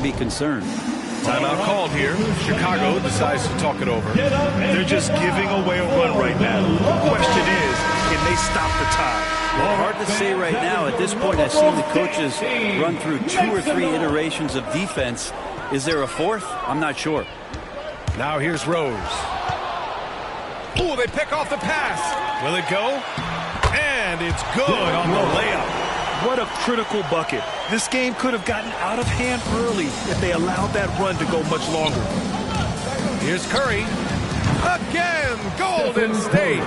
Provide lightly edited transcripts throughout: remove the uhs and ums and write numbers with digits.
be concerned. Timeout called here. Chicago decides to talk it over. They're just giving away a run right now. The question is, can they stop the tide? Well, hard to say right now. At this point, I've seen the coaches run through 2 or 3 iterations of defense. Is there a fourth? I'm not sure. Now here's Rose. Oh, they pick off the pass. Will it go? And it's good on the layup. What a critical bucket. This game could have gotten out of hand early if they allowed that run to go much longer. Here's Curry. Again, Golden State.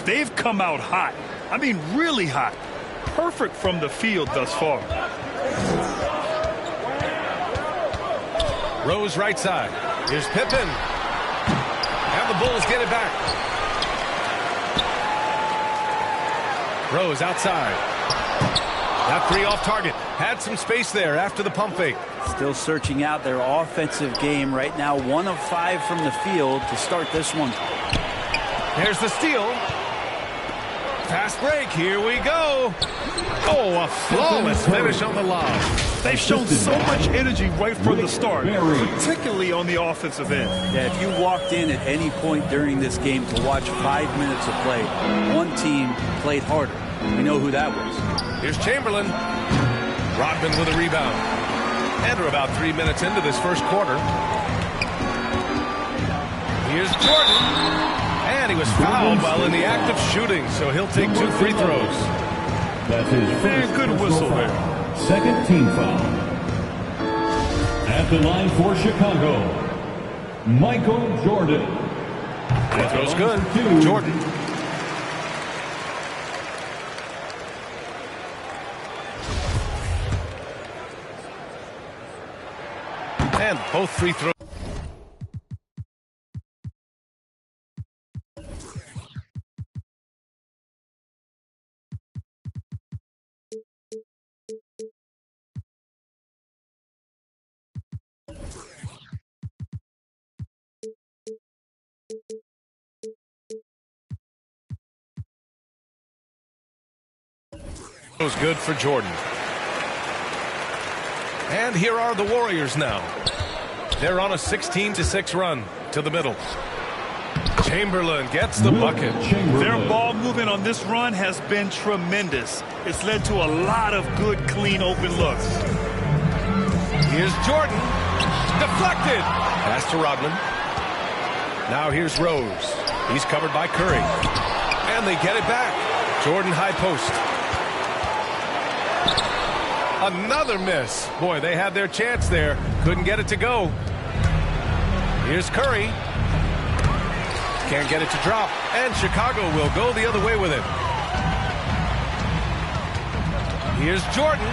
They've come out hot. I mean, really hot. Perfect from the field thus far. Rose right side. Here's Pippen. And the Bulls get it back. Rose outside. Got 3 off target. Had some space there after the pump fake. Still searching out their offensive game right now. 1 of 5 from the field to start this one. There's the steal. Fast break. Here we go. Oh, a flawless finish on the lob. They've shown so much energy right from the start, particularly on the offensive end. Yeah, if you walked in at any point during this game to watch 5 minutes of play, one team played harder. We know who that was. Here's Chamberlain. Rodman with a rebound. And we're about 3 minutes into this first quarter. Here's Jordan. And he was fouled while in the act of shooting, so he'll take 2 free throws. That's his first good whistle there. Second team foul. At the line for Chicago, Michael Jordan. That throws good. Jordan. And both free throws. Was good for Jordan. And here are the Warriors now. They're on a 16-6 run to the middle. Chamberlain gets the bucket. Their ball movement on this run has been tremendous. It's led to a lot of good, clean, open looks. Here's Jordan. Deflected. Pass to Rodman. Now here's Rose. He's covered by Curry. And they get it back. Jordan high post. Another miss. Boy, they had their chance there. Couldn't get it to go. Here's Curry. Can't get it to drop. And Chicago will go the other way with it. Here's Jordan.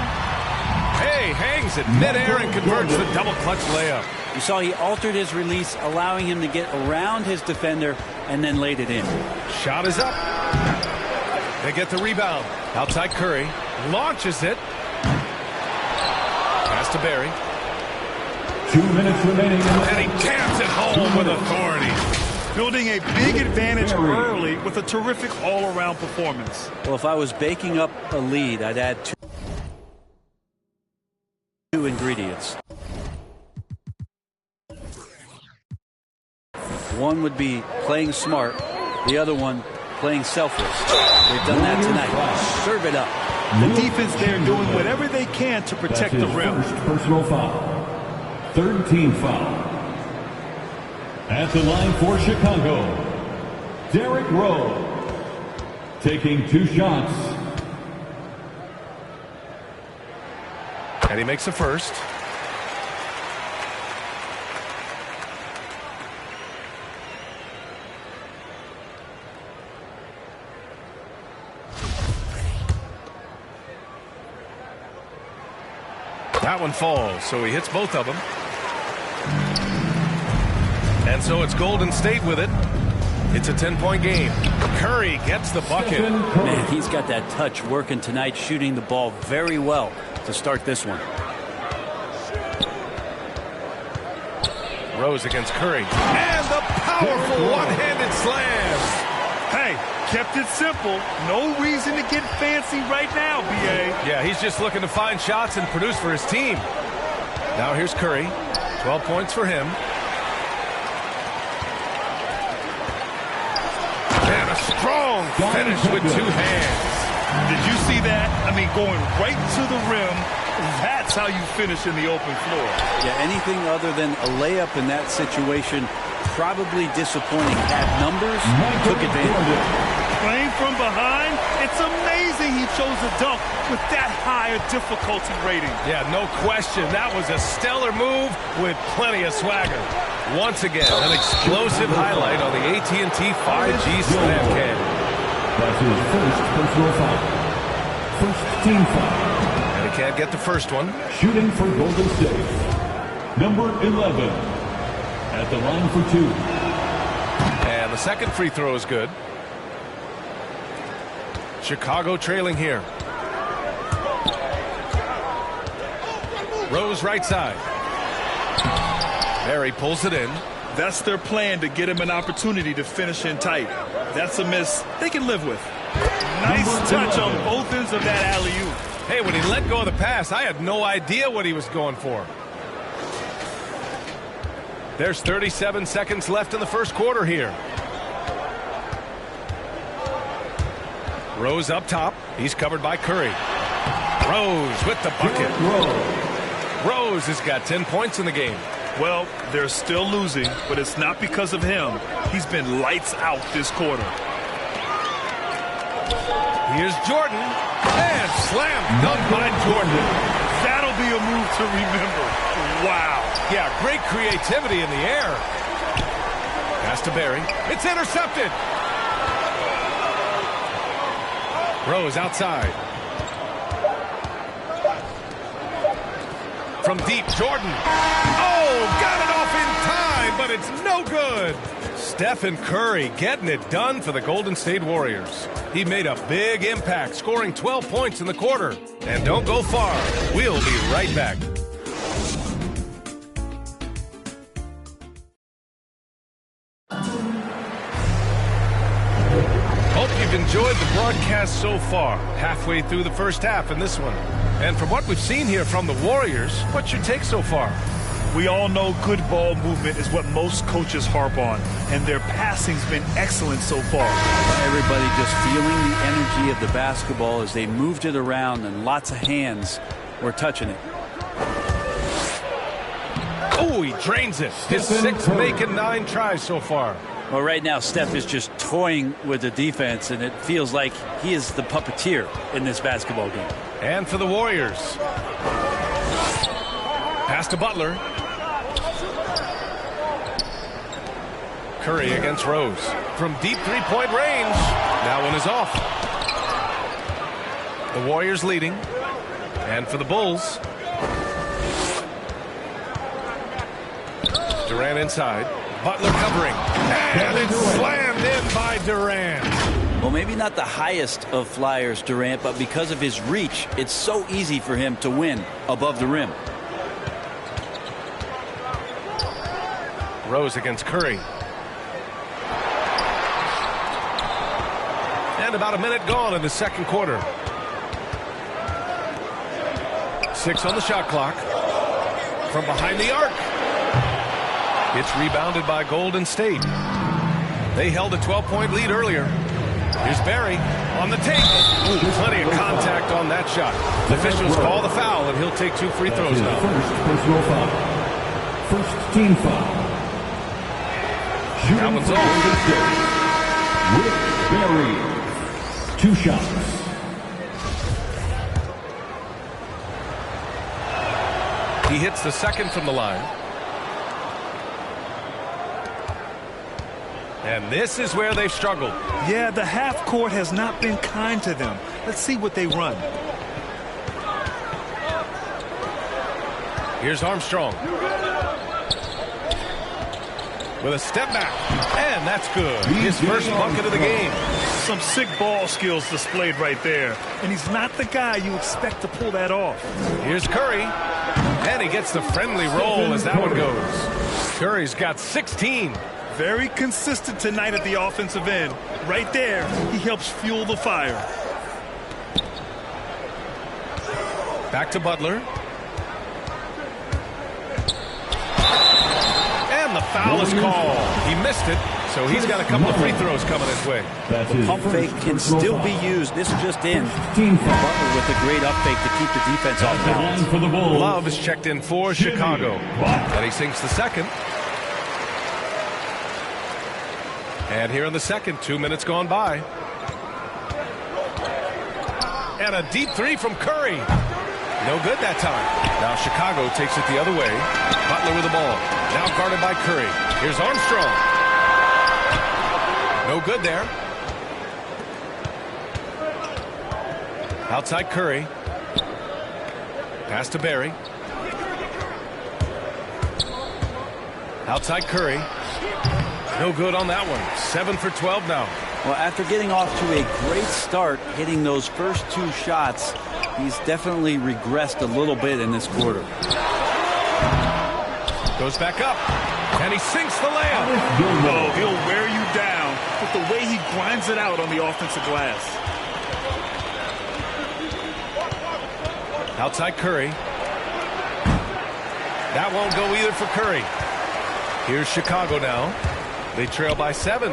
Hey, hangs it midair and converts the double clutch layup. You saw he altered his release, allowing him to get around his defender and then laid it in. Shot is up. They get the rebound. Outside Curry. Launches it. Pass to Barry. 2 minutes remaining. And he jams it home with authority. Building a big advantage early with a terrific all-around performance. Well, if I was baking up a lead, I'd add two ingredients. One would be playing smart. The other one, playing selfless. They've done that tonight. Serve it up. The defense there doing whatever they can to protect the rim. First personal foul. Third team foul. At the line for Chicago, Derrick Rose. Taking 2 shots. And he makes the first. That one falls, so he hits both of them. And so it's Golden State with it. It's a 10-point game. Curry gets the bucket. Man, he's got that touch working tonight, shooting the ball very well to start this one. Rose against Curry. And the powerful one-handed slam. Hey, kept it simple. No reason to get fancy right now, B.A. Yeah, he's just looking to find shots and produce for his team. Now here's Curry. 12 points for him. And a strong finish with 2 hands. Did you see that? I mean, going right to the rim. That's how you finish in the open floor. Yeah, anything other than a layup in that situation, probably disappointing. Had numbers, took advantage. Playing from behind, it's amazing he chose a dunk with that higher difficulty rating. Yeah, no question. That was a stellar move with plenty of swagger. Once again, an explosive highlight on the AT&T 5G Slam Cam. That's his first personal foul. First team foul. And he can't get the first one. Shooting for Golden State. Number 11. At the line for 2. And the second free throw is good. Chicago trailing here. Rose right side. Barry pulls it in. That's their plan, to get him an opportunity to finish in tight. That's a miss they can live with. Nice touch on both ends of that alley-oop. Hey, when he let go of the pass, I had no idea what he was going for. There's 37 seconds left in the first quarter here. Rose up top. He's covered by Curry. Rose with the bucket. Rose has got 10 points in the game. Well, they're still losing, but it's not because of him. He's been lights out this quarter. Here's Jordan. And slam dunk by Jordan. That'll be a move to remember. Wow. Yeah, great creativity in the air. Pass to Barry. It's intercepted. Rose outside. From deep, Jordan. Oh, got it off in time, but it's no good. Stephen Curry getting it done for the Golden State Warriors. He made a big impact, scoring 12 points in the quarter. And don't go far. We'll be right back. Hope you've enjoyed the broadcast so far. Halfway through the first half in this one. And from what we've seen here from the Warriors, what's your take so far? We all know good ball movement is what most coaches harp on, and their passing's been excellent so far. Everybody just feeling the energy of the basketball as they moved it around, and lots of hands were touching it. Oh, he drains it. His 6th make and 9 tries so far. Well, right now, Steph is just toying with the defense, and it feels like he is the puppeteer in this basketball game. And for the Warriors. Pass to Butler. Curry against Rose. From deep three-point range. That one is off. The Warriors leading. And for the Bulls. Durant inside. Butler covering. And it's slammed in by Durant. Well, maybe not the highest of flyers, Durant, but because of his reach, it's so easy for him to win above the rim. Rose against Curry. And about a minute gone in the second quarter. 6 on the shot clock. From behind the arc. It's rebounded by Golden State. They held a 12-point lead earlier. Here's Barry on the take. Ooh, plenty of contact on that shot. The officials call the foul, and he'll take 2 free throws now. First personal foul. First team foul. That one's off. Rick Barry. 2 shots. He hits the second from the line. And this is where they've struggled. Yeah, the half court has not been kind to them. Let's see what they run. Here's Armstrong. With a step back. And that's good. His first bucket of the game. Some sick ball skills displayed right there. And he's not the guy you expect to pull that off. Here's Curry. And he gets the friendly roll as that one goes. Curry's got 16. Very consistent tonight at the offensive end. Right there, he helps fuel the fire. Back to Butler. foul is called. He missed it, so he's got a couple of free throws coming his way. The pump fake can still be used. This just in. Butler with a great up fake to keep the defense off balance. Love is checked in for Chicago. And he sinks the second. And here in the second, 2 minutes gone by. And a deep three from Curry. No good that time. Now Chicago takes it the other way. Butler with the ball. Now guarded by Curry. Here's Armstrong. No good there. Outside Curry. Pass to Barry. Outside Curry. No good on that one. 7 for 12 now. Well, after getting off to a great start, hitting those first 2 shots, he's definitely regressed a little bit in this quarter. Goes back up, and he sinks the layup. Oh, he'll wear you down with the way he grinds it out on the offensive glass. Outside Curry. That won't go either for Curry. Here's Chicago now. They trail by 7.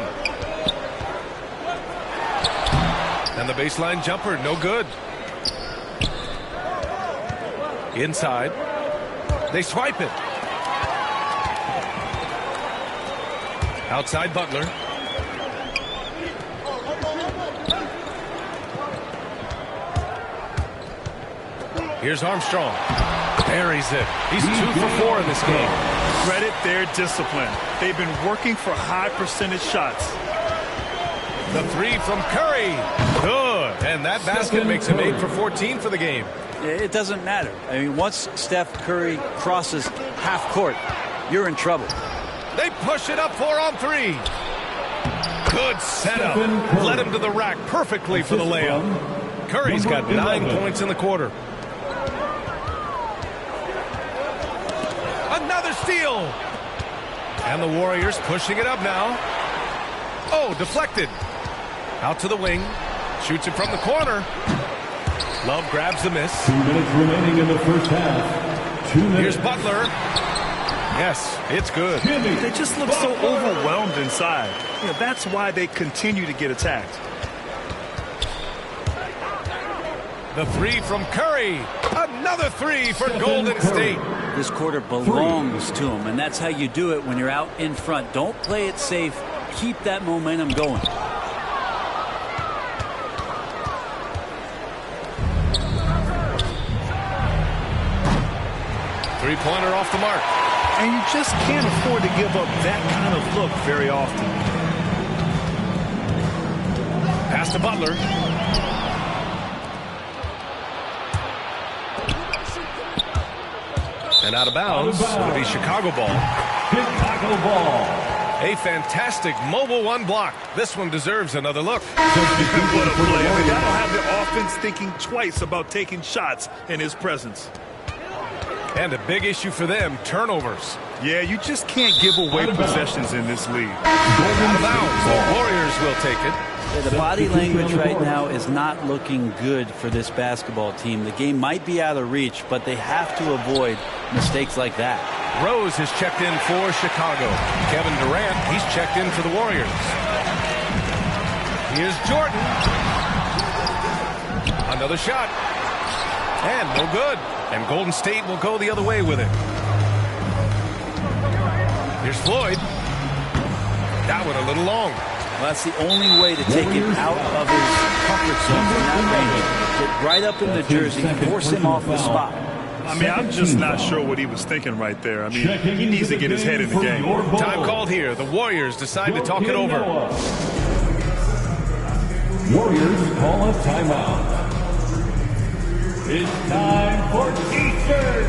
And the baseline jumper, no good. Inside. They swipe it. Outside Butler. Here's Armstrong. Buries it. He's 2 for 4 in this game. Credit their discipline. They've been working for high percentage shots. The 3 from Curry. Good. And that basket makes him 8 for 14 for the game. It doesn't matter. I mean, once Steph Curry crosses half court, you're in trouble. They push it up 4 on 3. Good setup. Led him to the rack perfectly for the layup. Curry's got 9 points in the quarter. Another steal. And the Warriors pushing it up now. Oh, deflected. Out to the wing. Shoots it from the corner. Love grabs the miss. 2 minutes remaining in the first half. 2 minutes. Here's Butler. Yes, it's good. They just look so overwhelmed inside. That's why they continue to get attacked. The 3 from Curry. Another 3 for Golden State. This quarter belongs to him, and that's how you do it when you're out in front. Don't play it safe. Keep that momentum going. Three-pointer off the mark. And you just can't afford to give up that kind of look very often. Pass to Butler. And out of bounds. It'll be Chicago ball. Chicago ball. A fantastic mobile 1 block. This one deserves another look. What a play. I mean, that'll have the offense thinking twice about taking shots in his presence. And a big issue for them, turnovers. Yeah, you just can't give away possessions in this league. Out of bounds. The Warriors will take it. Yeah, the body language right now is not looking good for this basketball team. The game might be out of reach, but they have to avoid mistakes like that. Rose is checked in for Chicago. Kevin Durant, he's checked in for the Warriors. Here's Jordan. Another shot. And no good. And Golden State will go the other way with it. Here's Floyd. That one a little long. Well, that's the only way to take him out of his comfort zone from that range. Get right up in the jersey, force him off the spot. I mean, I'm just not sure what he was thinking right there. I mean, he needs to get his head in the game. Time called here. The Warriors decide to talk it over. Warriors call a timeout. It's time for Eastern.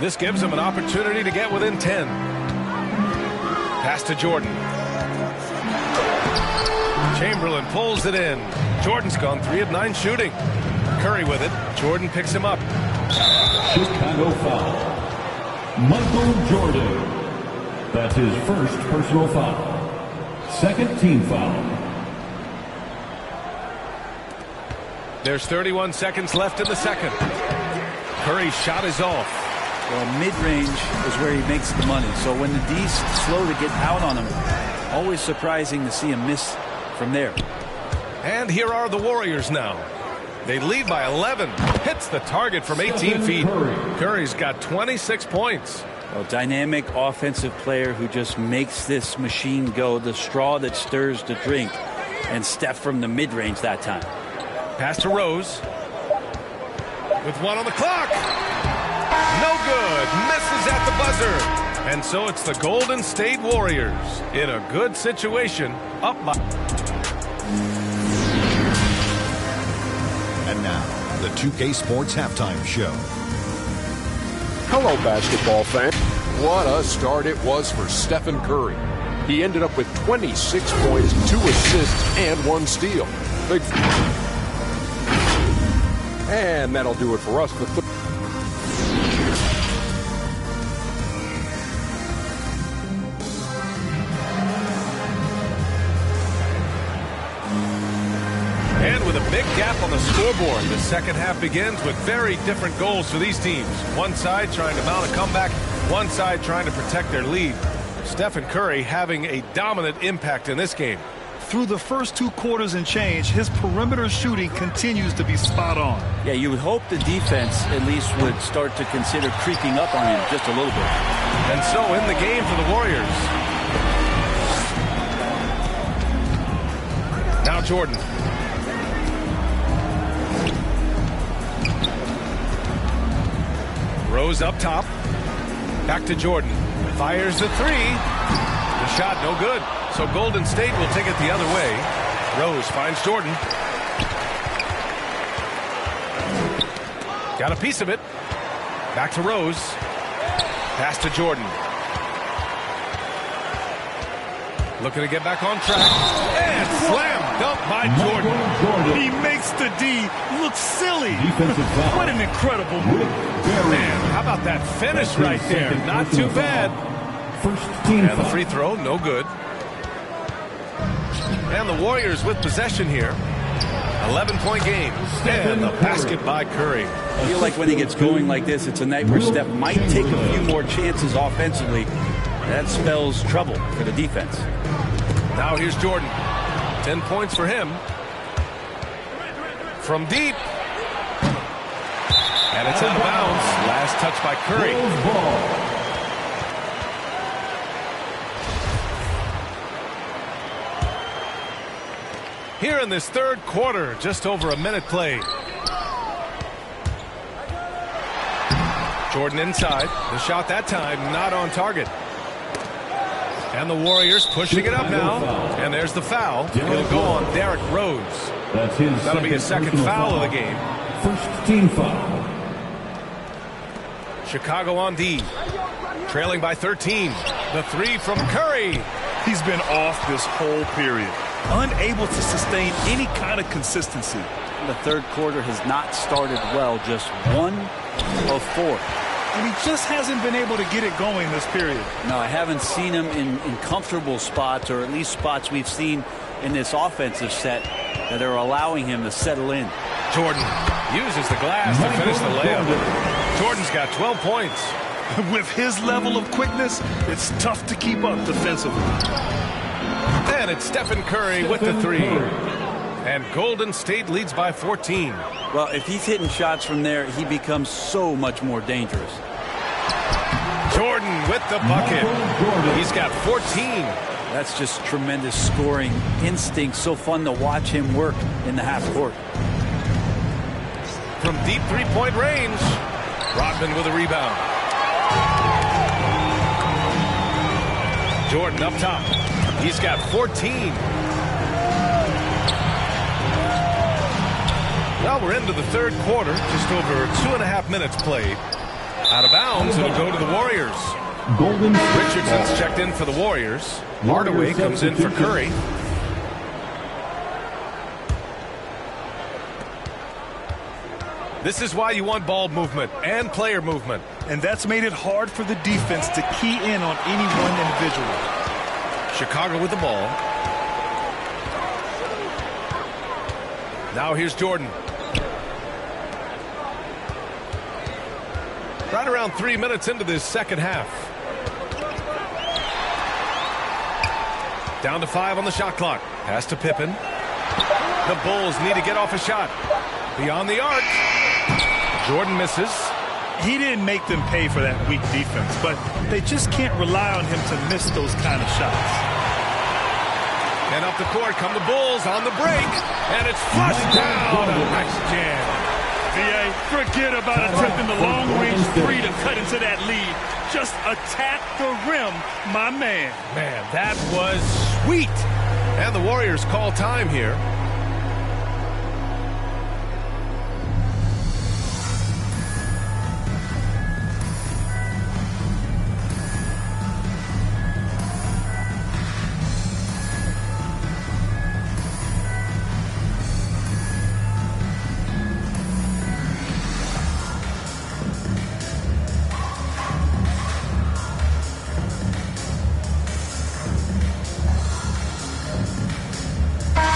This gives them an opportunity to get within 10. Pass to Jordan. Chamberlain pulls it in. Jordan's gone 3 of 9 shooting. Curry with it. Jordan picks him up. Chicago foul. Michael Jordan. That's his first personal foul. Second team foul. There's 31 seconds left in the second. Curry's shot is off. Well, mid-range is where he makes the money. So when the D's slow to get out on him, always surprising to see him miss from there. And here are the Warriors now. They lead by 11. Hits the target from 18 feet. Curry's got 26 points. A dynamic offensive player who just makes this machine go, the straw that stirs the drink. And Steph from the mid-range that time. Pass to Rose. With one on the clock. No good. Misses at the buzzer. And so it's the Golden State Warriors in a good situation, up by. And now, the 2K Sports Halftime Show. Hello, basketball fans. What a start it was for Stephen Curry. He ended up with 26 points, 2 assists, and 1 steal. And that'll do it for us. And with a big gap on the scoreboard, the second half begins with very different goals for these teams. One side trying to mount a comeback, one side trying to protect their lead. Stephen Curry having a dominant impact in this game. Through the first 2 quarters and change, his perimeter shooting continues to be spot on. Yeah, you would hope the defense at least would start to consider creeping up on him just a little bit. And so in the game for the Warriors. Now Jordan. Rose up top. Back to Jordan. Fires the 3. The shot no good. So Golden State will take it the other way. Rose finds Jordan. Got a piece of it. Back to Rose. Pass to Jordan. Looking to get back on track. And slam dunk by Jordan. He makes the D look silly. Defensive foul. What an incredible move. Man, how about that finish right there? Not too bad. First team And the free throw, no good. And the Warriors with possession here. 11-point game. And the basket by Curry. I feel like when he gets going like this, it's a night where Steph might take a few more chances offensively. That spells trouble for the defense. Now here's Jordan. 10 points for him. From deep. And it's out of bounds. Last touch by Curry. Here in this third quarter, just over a minute played. Jordan inside. The shot that time not on target. And the Warriors pushing it up now. And there's the foul. It'll go on Derrick Rose. That'll be his second foul of the game. First team foul. Chicago on D. Trailing by 13. The 3 from Curry. He's been off this whole period. Unable to sustain any kind of consistency. The third quarter has not started well. Just 1 of 4. And he just hasn't been able to get it going this period. No, I haven't seen him in comfortable spots, or at least spots we've seen in this offensive set that are allowing him to settle in. Jordan uses the glass to finish the layup. Jordan's got 12 points. With his level of quickness, it's tough to keep up defensively. And it's Stephen Curry with the 3. And Golden State leads by 14. Well, if he's hitting shots from there, he becomes so much more dangerous. Jordan with the bucket. He's got 14. That's just tremendous scoring instinct. So fun to watch him work in the half court. From deep three-point range, Rodman with a rebound. Jordan up top. He's got 14. Well, we're into the third quarter. Just over 2.5 minutes played. Out of bounds, it'll go to the Warriors. Richardson's checked in for the Warriors. Hardaway comes in for Curry. This is why you want ball movement and player movement. And that's made it hard for the defense to key in on any one individual. Chicago with the ball. Now here's Jordan. Right around 3 minutes into this second half. Down to 5 on the shot clock. Pass to Pippen. The Bulls need to get off a shot. Beyond the arc. Jordan misses. He didn't make them pay for that weak defense, but they just can't rely on him to miss those kind of shots. And up the court come the Bulls on the break. And it's flushed down. A nice jam. VA, forget about attempting the long-range three to cut into that lead. Just attack the rim, my man. Man, that was sweet. And the Warriors call time here.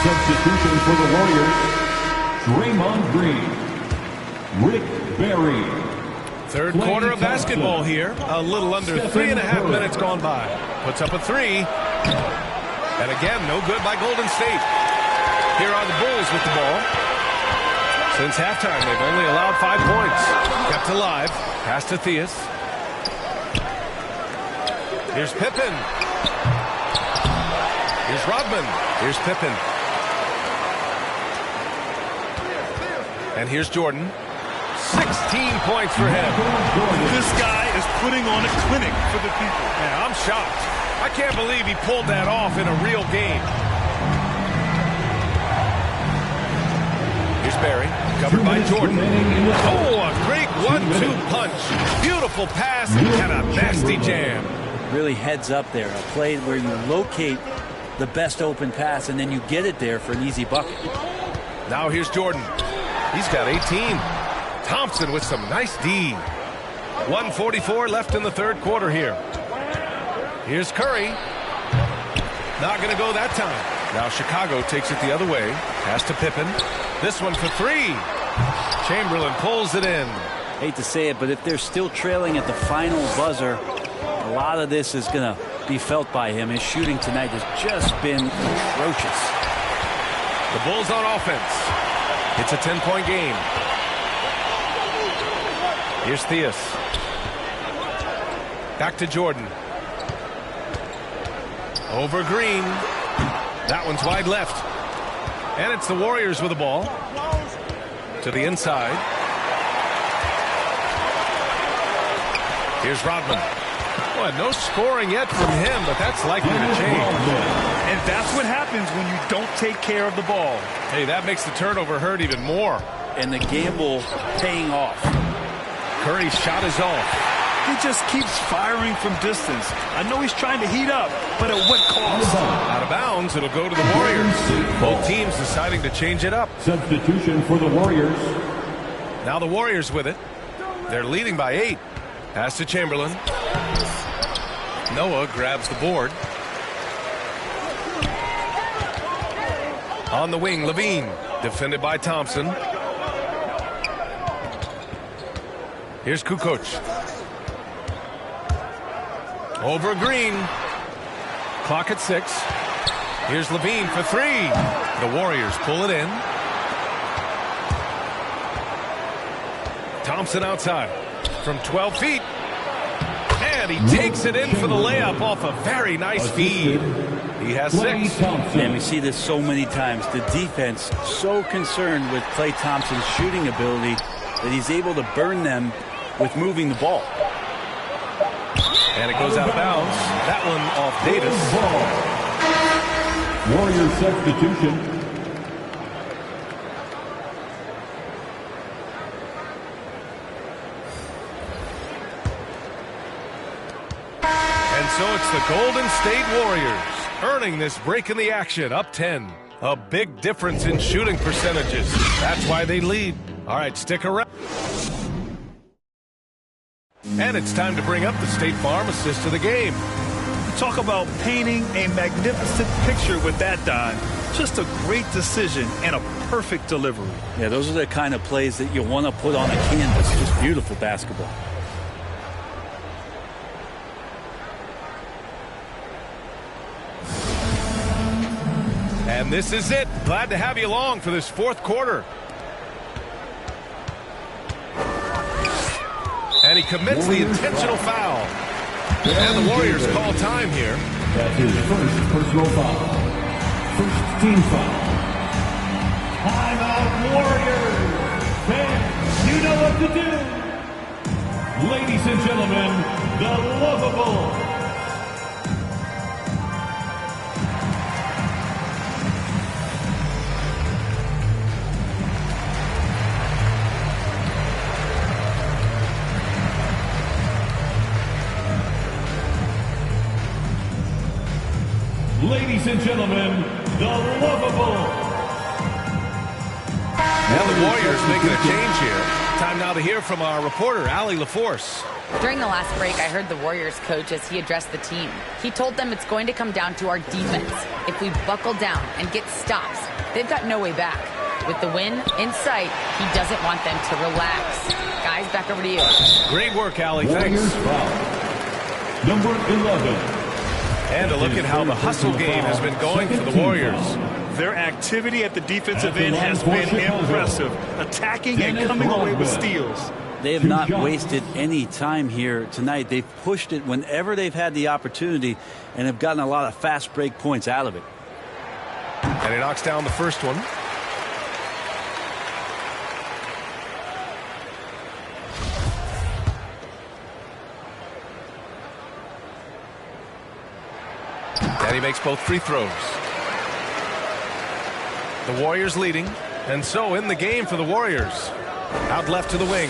Substitution for the Warriors, Draymond Green, Rick Barry. Third quarter of basketball here. A little under 3.5 minutes gone by. Puts up a three. And again, no good by Golden State. Here are the Bulls with the ball. Since halftime, they've only allowed 5 points. Kept alive. Pass to Theus. Here's Pippen. Here's Rodman. Here's Pippen. And here's Jordan. 16 points for him. This guy is putting on a clinic for the people. Man, I'm shocked. I can't believe he pulled that off in a real game. Here's Barry, covered by Jordan. Oh, a great 1-2 punch. Beautiful pass and a nasty jam. Really heads up there. A play where you locate the best open pass and then you get it there for an easy bucket. Now here's Jordan. He's got 18. Thompson with some nice D. 1:44 left in the third quarter here. Here's Curry. Not going to go that time. Now Chicago takes it the other way. Pass to Pippen. This one for three. Chamberlain pulls it in. Hate to say it, but if they're still trailing at the final buzzer, a lot of this is going to be felt by him. His shooting tonight has just been atrocious. The Bulls on offense. It's a 10-point game. Here's Theus. Back to Jordan. Over Green. That one's wide left. And it's the Warriors with the ball. To the inside. Here's Rodman. Well, no scoring yet from him, but that's likely to change. And that's what happens when you don't take care of the ball. Hey, that makes the turnover hurt even more. And the gamble paying off. Curry's shot is off. He just keeps firing from distance. I know he's trying to heat up, but at what cost? Out of bounds, it'll go to the Warriors. Both teams deciding to change it up. Substitution for the Warriors. Now the Warriors with it. They're leading by 8. Pass to Chamberlain. Noah grabs the board. On the wing, Levine. Defended by Thompson. Here's Kukoc. Over Green. Clock at 6. Here's Levine for 3. The Warriors pull it in. Thompson outside from 12 feet. And he takes it in for the layup off a very nice feed. He has 6. And we see this so many times. The defense so concerned with Klay Thompson's shooting ability that he's able to burn them with moving the ball. And it goes out of bounds. That one off Davis. Warrior substitution. And so it's the Golden State Warriors earning this break in the action, up 10. A big difference in shooting percentages. That's why they lead. All right, stick around. And it's time to bring up the State Farm assist of the game. Talk about painting a magnificent picture with that, Don. Just a great decision and a perfect delivery. Yeah, those are the kind of plays that you want to put on a canvas. Just beautiful basketball. And this is it. Glad to have you along for this fourth quarter. And he commits the intentional foul. And the Warriors call time here. That's his first personal foul. First team foul. Timeout Warriors. Fans, you know what to do. Ladies and gentlemen, the lovable. Ladies and gentlemen, the lovable. And the Warriors making a change here. Time now to hear from our reporter, Allie LaForce. During the last break, I heard the Warriors coach as he addressed the team. He told them it's going to come down to our defense. If we buckle down and get stops, they've got no way back. With the win in sight, he doesn't want them to relax. Guys, back over to you. Great work, Allie. Thanks. Number 11. And a look at how the hustle game has been going for the Warriors. Their activity at the defensive end has been impressive, attacking and coming away with steals. They have not wasted any time here tonight. They've pushed it whenever they've had the opportunity and have gotten a lot of fast break points out of it. And he knocks down the first one. And he makes both free throws. The Warriors leading, and so in the game for the Warriors. Out left to the wing.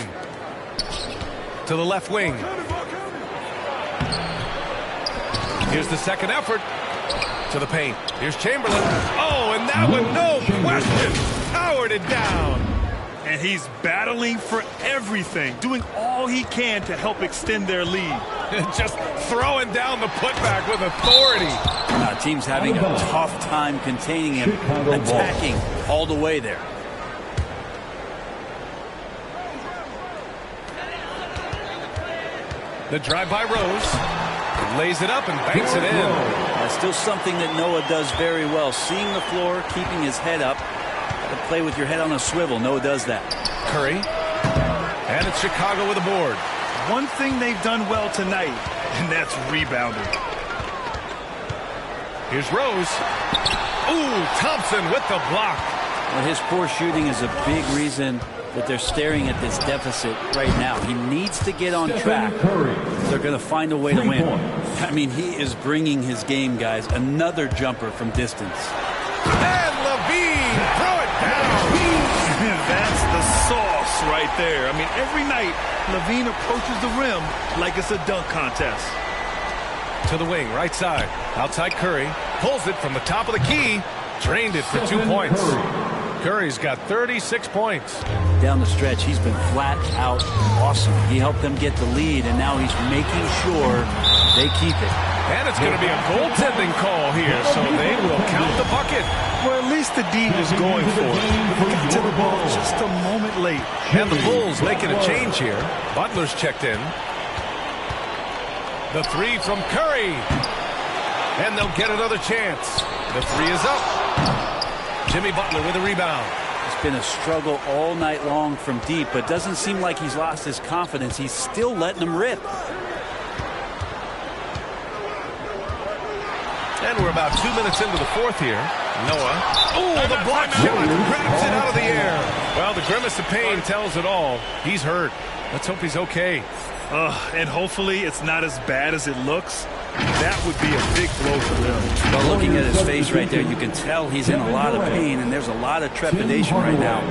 To the left wing. Here's the second effort. To the paint. Here's Chamberlain. Oh, and that one, no question, powered it down. And he's battling for everything, doing all he can to help extend their lead. Just throwing down the putback with authority. Team's having a tough time containing him, attacking all the way there. The drive by Rose. Lays it up and banks it in. That's still something that Noah does very well. Seeing the floor, keeping his head up. Got to play with your head on a swivel. Noah does that. Curry. And it's Chicago with a board. One thing they've done well tonight, and that's rebounding. Here's Rose. Ooh, Thompson with the block. Well, his poor shooting is a big reason that they're staring at this deficit right now. He needs to get on track. They're going to find a way to win. I mean, he is bringing his game, guys. Another jumper from distance. And Levine, throw it down. That's the sauce right there. I mean, every night, Levine approaches the rim like it's a dunk contest. To the wing, right side. Outside Curry. Pulls it from the top of the key. Drained it for 2 points. Curry's got 36 points. Down the stretch, he's been flat out awesome. He helped them get the lead, and now he's making sure they keep it. And it's going to be a goaltending call here, so they will count the bucket. Well, at least the D is going for it. But got to the ball just a moment late. And the Bulls making a change here. Butler's checked in. The three from Curry. And they'll get another chance. The three is up. Jimmy Butler with a rebound. It's been a struggle all night long from deep, but doesn't seem like he's lost his confidence. He's still letting them rip. And we're about 2 minutes into the fourth here. Noah. Oh, the block shot grabs it out of the air. Well, the grimace of pain tells it all. He's hurt. Let's hope he's okay. And hopefully it's not as bad as it looks. That would be a big blow for them. Well, looking at his face right there, you can tell he's in a lot of pain, and there's a lot of trepidation right now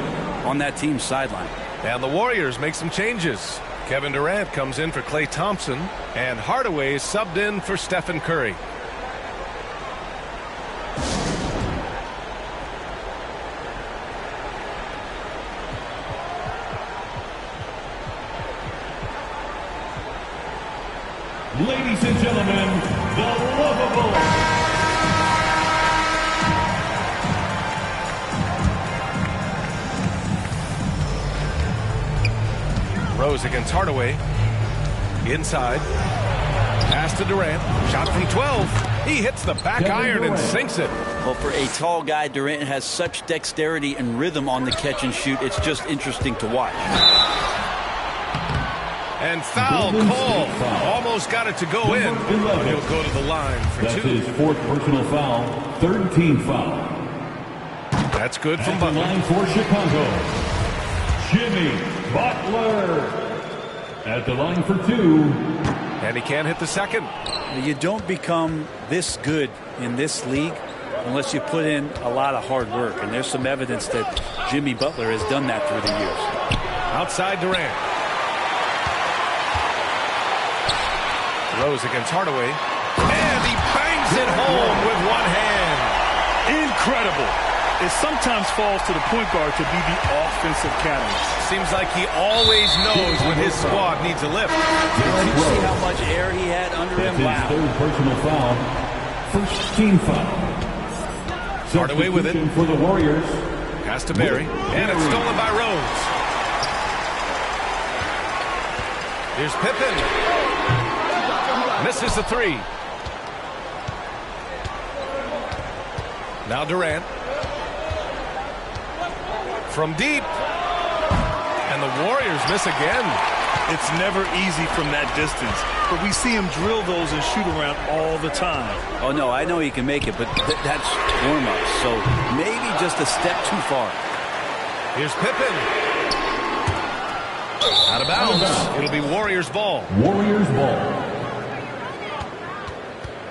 on that team's sideline. And the Warriors make some changes. Kevin Durant comes in for Klay Thompson, and Hardaway is subbed in for Stephen Curry. Ladies and gentlemen, the lovable. Rose against Hardaway. Inside. Pass to Durant. Shot from 12. He hits the back iron and sinks it. Well, for a tall guy, Durant has such dexterity and rhythm on the catch and shoot. It's just interesting to watch. And foul call. Almost got it to go in. But he'll go to the line for That's 2. his 4th personal foul. 3rd team foul. That's good from At the Butler. line for Chicago, Jimmy Butler. At the line for 2. And he can't hit the second. You don't become this good in this league unless you put in a lot of hard work. And there's some evidence that Jimmy Butler has done that through the years. Outside Durant. Rose against Hardaway. And he bangs it home with one hand. Incredible. It sometimes falls to the point guard to be the offensive catalyst. Seems like he always knows when his squad needs a lift. Did you see how much air he had under him? That's his 3rd personal foul. 1st team foul. Hardaway with it. Substitution for the Warriors. Pass to Barry. And it's stolen by Rose. Here's Pippen. Misses the 3. Now Durant. From deep. And the Warriors miss again. It's never easy from that distance, but we see him drill those and shoot around all the time. Oh, no, I know he can make it, but that's warm-up. So maybe just a step too far. Here's Pippen. Out of bounds. It'll be Warriors ball. Warriors ball.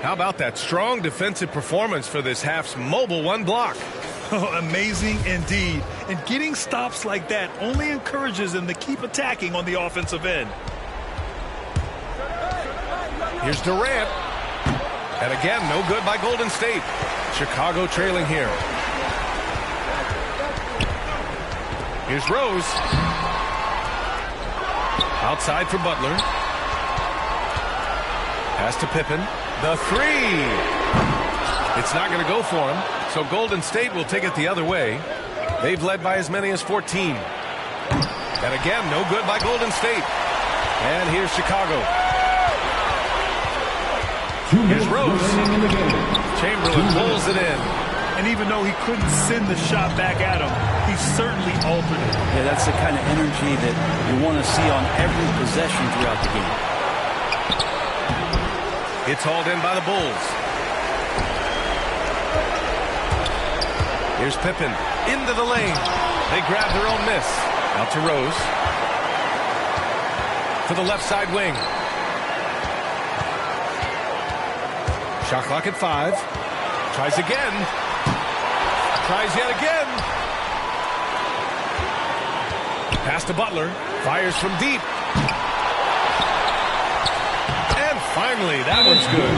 How about that strong defensive performance for this half's mobile 1 block? Oh, amazing indeed. And getting stops like that only encourages him to keep attacking on the offensive end. Here's Durant. And again, no good by Golden State. Chicago trailing here. Here's Rose. Outside for Butler. Pass to Pippen. The 3. It's not going to go for him. So Golden State will take it the other way. They've led by as many as 14. And again, no good by Golden State. And here's Chicago. Here's Rose. Chamberlain pulls it in. And even though he couldn't send the shot back at him, he certainly altered it. Yeah, that's the kind of energy that you want to see on every possession throughout the game. It's hauled in by the Bulls. Here's Pippen into the lane. They grab their own miss. Out to Rose. To the left side wing. Shot clock at 5. Tries again. Tries yet again. Pass to Butler. Fires from deep. And finally, that one's good.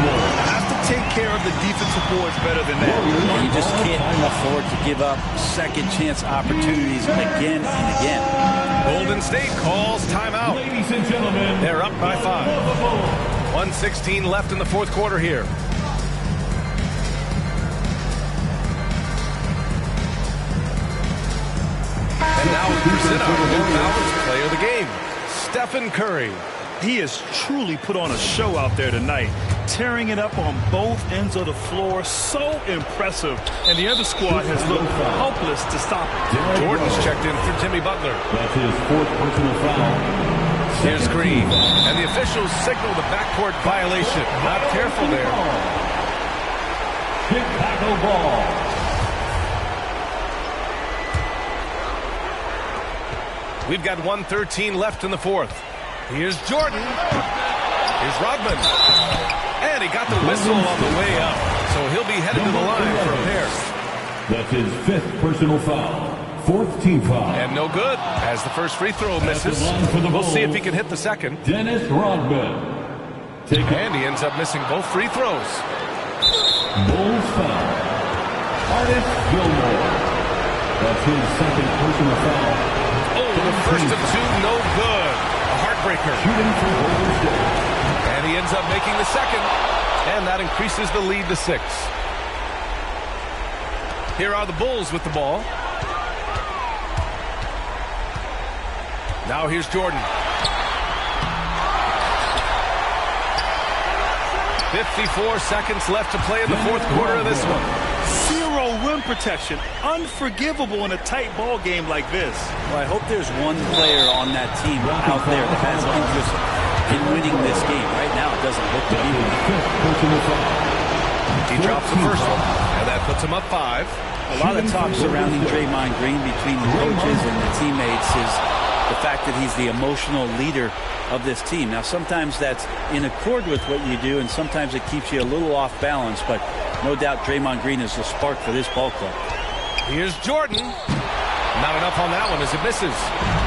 Have to take care of the defensive boards better than that. You just can't afford to give up second chance opportunities again and again. Golden State calls timeout. Ladies and gentlemen, They're up by 5. 1:16 left in the 4th quarter here. And now we present our balanced player of the game, Stephen Curry. He has truly put on a show out there tonight, tearing it up on both ends of the floor. So impressive. And the other squad has looked helpless to stop it. Jordan's checked in for Jimmy Butler. that's his 4th personal foul. Here's Green. And the officials signal the backcourt violation. Not careful there. Chicago ball. We've got 1:13 left in the 4th. Here's Jordan. Here's Rodman. And he got the whistle on the way up. So he'll be headed to the line for a pair. That's his 5th personal foul. 4th team foul. And no good as the first free throw misses. the line for the We'll see if Bulls. he can hit the second. Dennis Rodman. And he ends up missing both free throws. Bulls foul. Artis Gilmore. That's his 2nd personal foul. Oh, the first of 2, no good. A heartbreaker. Shooting for Golden State. And he ends up making the second. And that increases the lead to 6. Here are the Bulls with the ball. Now here's Jordan. 54 seconds left to play in the fourth quarter of this one. Zero rim protection. Unforgivable in a tight ball game like this. Well, I hope there's one player on that team out there that has interest in winning this game. Right now, it doesn't look to be one. He drops the first one, and that puts him up 5. A lot of talk surrounding Draymond Green between the coaches and the teammates is the fact that he's the emotional leader of this team. Now, sometimes that's in accord with what you do, and sometimes it keeps you a little off balance, but no doubt Draymond Green is the spark for this ball club. Here's Jordan. Not enough on that one as it misses.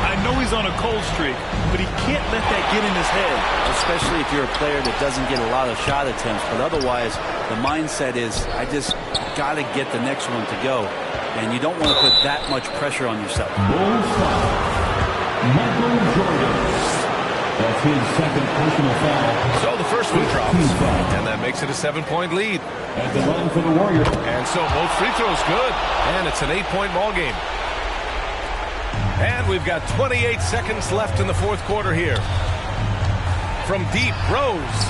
I know he's on a cold streak, but he can't let that get in his head. Especially if you're a player that doesn't get a lot of shot attempts, but otherwise the mindset is, I just got to get the next one to go, and you don't want to put that much pressure on yourself. Michael Jordan. That's his second personal foul. So the first one drops, and that makes it a 7-point lead. At the line for the Warriors. And so both free throws good, and it's an 8-point ball game. And we've got 28 seconds left in the fourth quarter here. From deep, Rose.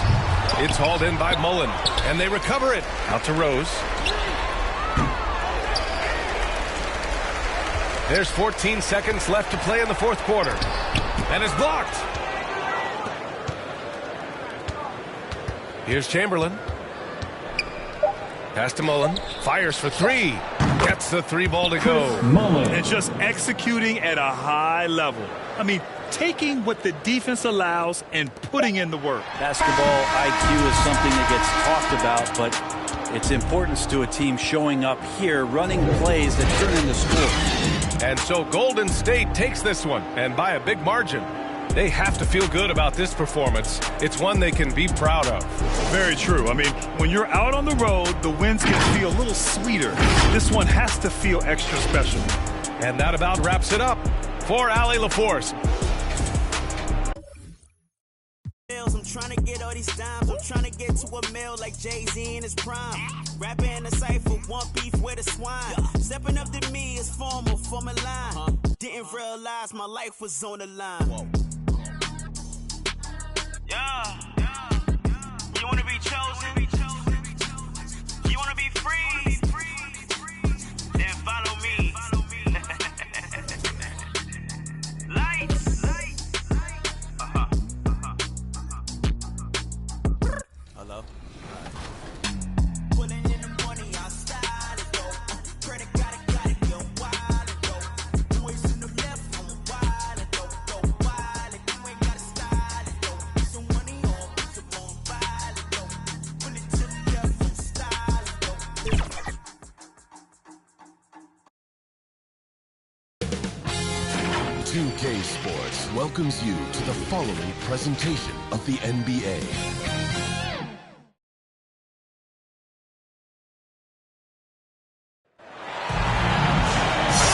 It's hauled in by Mullen, and they recover it. Out to Rose. There's 14 seconds left to play in the fourth quarter. And it's blocked. Here's Chamberlain. Pass to Mullen. Fires for 3. Gets the 3-ball to go. Mullen. And just executing at a high level. I mean, taking what the defense allows and putting in the work. Basketball IQ is something that gets talked about, but its importance to a team showing up here, running plays that turn into scores. And so Golden State takes this one, and by a big margin. They have to feel good about this performance. It's one they can be proud of. Very true. I mean, when you're out on the road, the wins can feel a little sweeter. This one has to feel extra special. And that about wraps it up for Allie LaForce. I'm trying to get all these dimes. I'm trying to get to a mill like Jay-Z in his prime. Rapping in the cypher, one beef with a swine. Stepping up to me is formal for my line. Didn't realize my life was on the line. Yeah. You wanna be chosen? You wanna be free? Then follow me. Lights. Hello. Pulling in the money, I style it though. Credit got it, yo, wild it though. Boys in the left, I'm wild it though. Wild it, you ain't gotta style it though. Put some money on, put some on wild it though. Pull it to the left, I'm style it though. 2K Sports welcomes you to the following presentation of the NBA.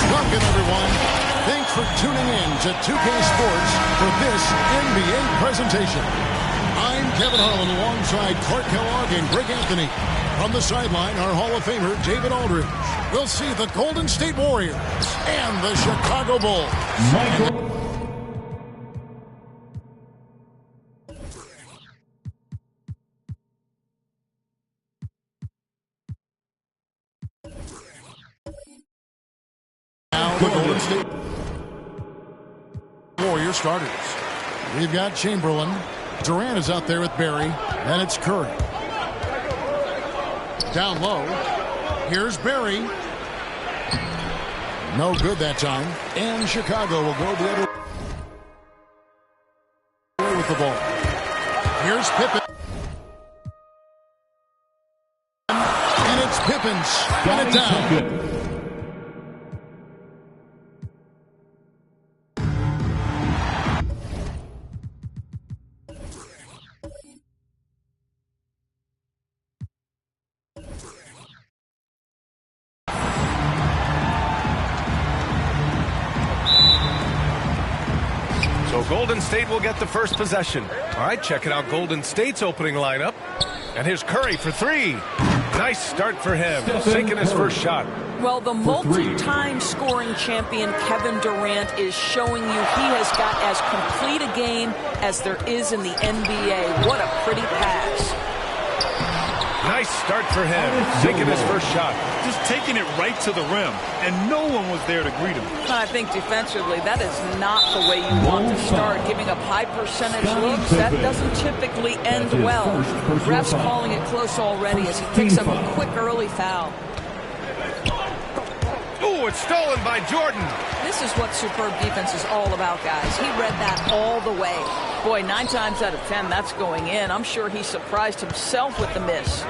Welcome, everyone. Thanks for tuning in to 2K Sports for this NBA presentation. I'm Kevin Harlan alongside Clark Kellogg and Greg Anthony. From the sideline, our Hall of Famer, David Aldridge. We'll see the Golden State Warriors and the Chicago Bulls. Michael. Now the Golden State Warriors starters. We've got Chamberlain. Durant is out there with Barry. Then it's Curry. Down low. Here's Barry. No good that time. And Chicago will go the other way with the ball. Here's Pippen. And it's Pippen spin it down. Golden State will get the first possession. All right, checking out Golden State's opening lineup. And here's Curry for three. Nice start for him, sinking his first shot. Well, the multi-time scoring champion Kevin Durant is showing you he has got as complete a game as there is in the NBA. What a pretty pass. Nice start for him, sinking his first shot. Just taking it right to the rim, and no one was there to greet him. I think defensively, that is not the way you want to start. Giving up high percentage looks, that doesn't typically end well. Ref's calling it close already as he picks up a quick early foul. Ooh, it's stolen by Jordan. This is what superb defense is all about, guys. He read that all the way. Boy, 9 times out of 10, that's going in. I'm sure he surprised himself with the miss.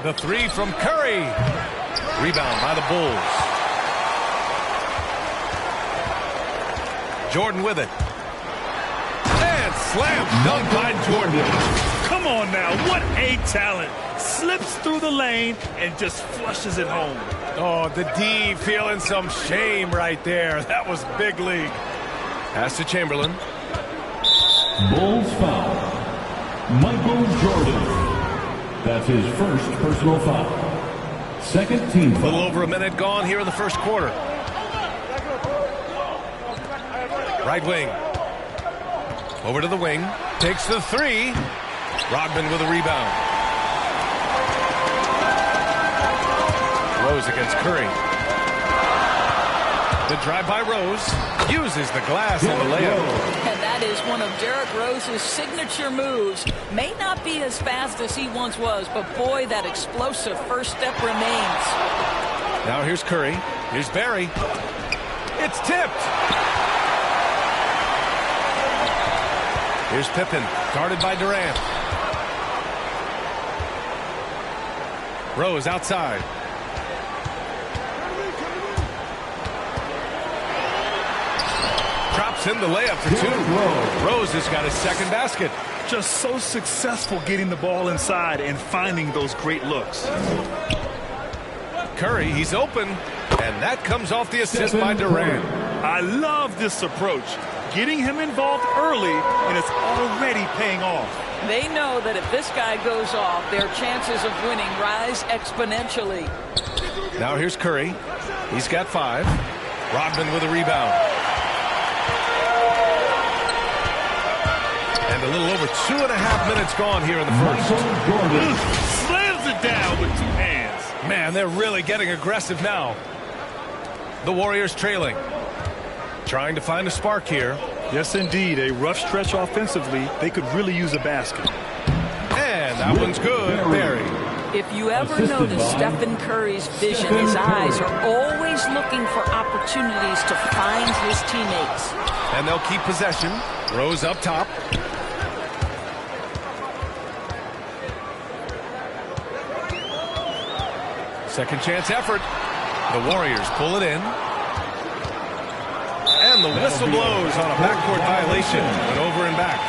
The three from Curry. Rebound by the Bulls. Jordan with it. And slam dunk by Jordan. Come on now, what a talent. Slips through the lane and just flushes it home. Oh, the D feeling some shame right there. That was big league. Pass to Chamberlain. Bulls foul. Michael Jordan. That's his first personal foul. Second team foul. A little over a minute gone here in the first quarter. Right wing. Over to the wing. Takes the three. Rodman with a rebound. Rose against Curry. The drive by Rose. Uses the glass in the layup. And that is one of Derrick Rose's signature moves. May not be as fast as he once was, but boy, that explosive first step remains. Now here's Curry. Here's Barry. It's tipped. Here's Pippen, guarded by Durant. Rose outside. Drops in the layup for two. Rose has got his second basket. Just so successful getting the ball inside and finding those great looks. Curry, he's open. And that comes off the assist by Durant. I love this approach. Getting him involved early, and it's already paying off. They know that if this guy goes off, their chances of winning rise exponentially. Now here's Curry. He's got 5. Rodman with a rebound. And a little over 2.5 minutes gone here in the first. Slams it down with 2 hands. Man, they're really getting aggressive now. The Warriors trailing. Trying to find a spark here. Yes, indeed. A rough stretch offensively. They could really use a basket. And that one's good. Barry. If you ever notice Stephen Curry's vision, his eyes are always looking for opportunities to find his teammates. And they'll keep possession. Rose up top. Second chance effort. The Warriors pull it in. And the whistle blows on a backcourt violation. Went over and back.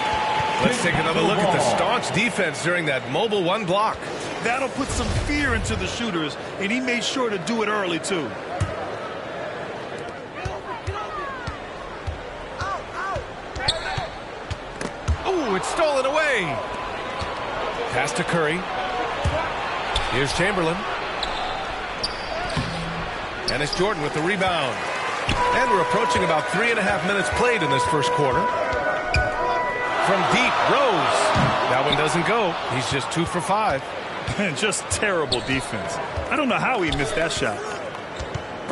Let's take another look at the staunch defense during that mobile 1 block. That'll put some fear into the shooters, and he made sure to do it early, too. Ooh, it's stolen away. Pass to Curry. Here's Chamberlain. And it's Jordan with the rebound. And we're approaching about 3.5 minutes played in this first quarter. From deep, Rose. That one doesn't go. He's just 2 for 5. Just terrible defense. I don't know how he missed that shot.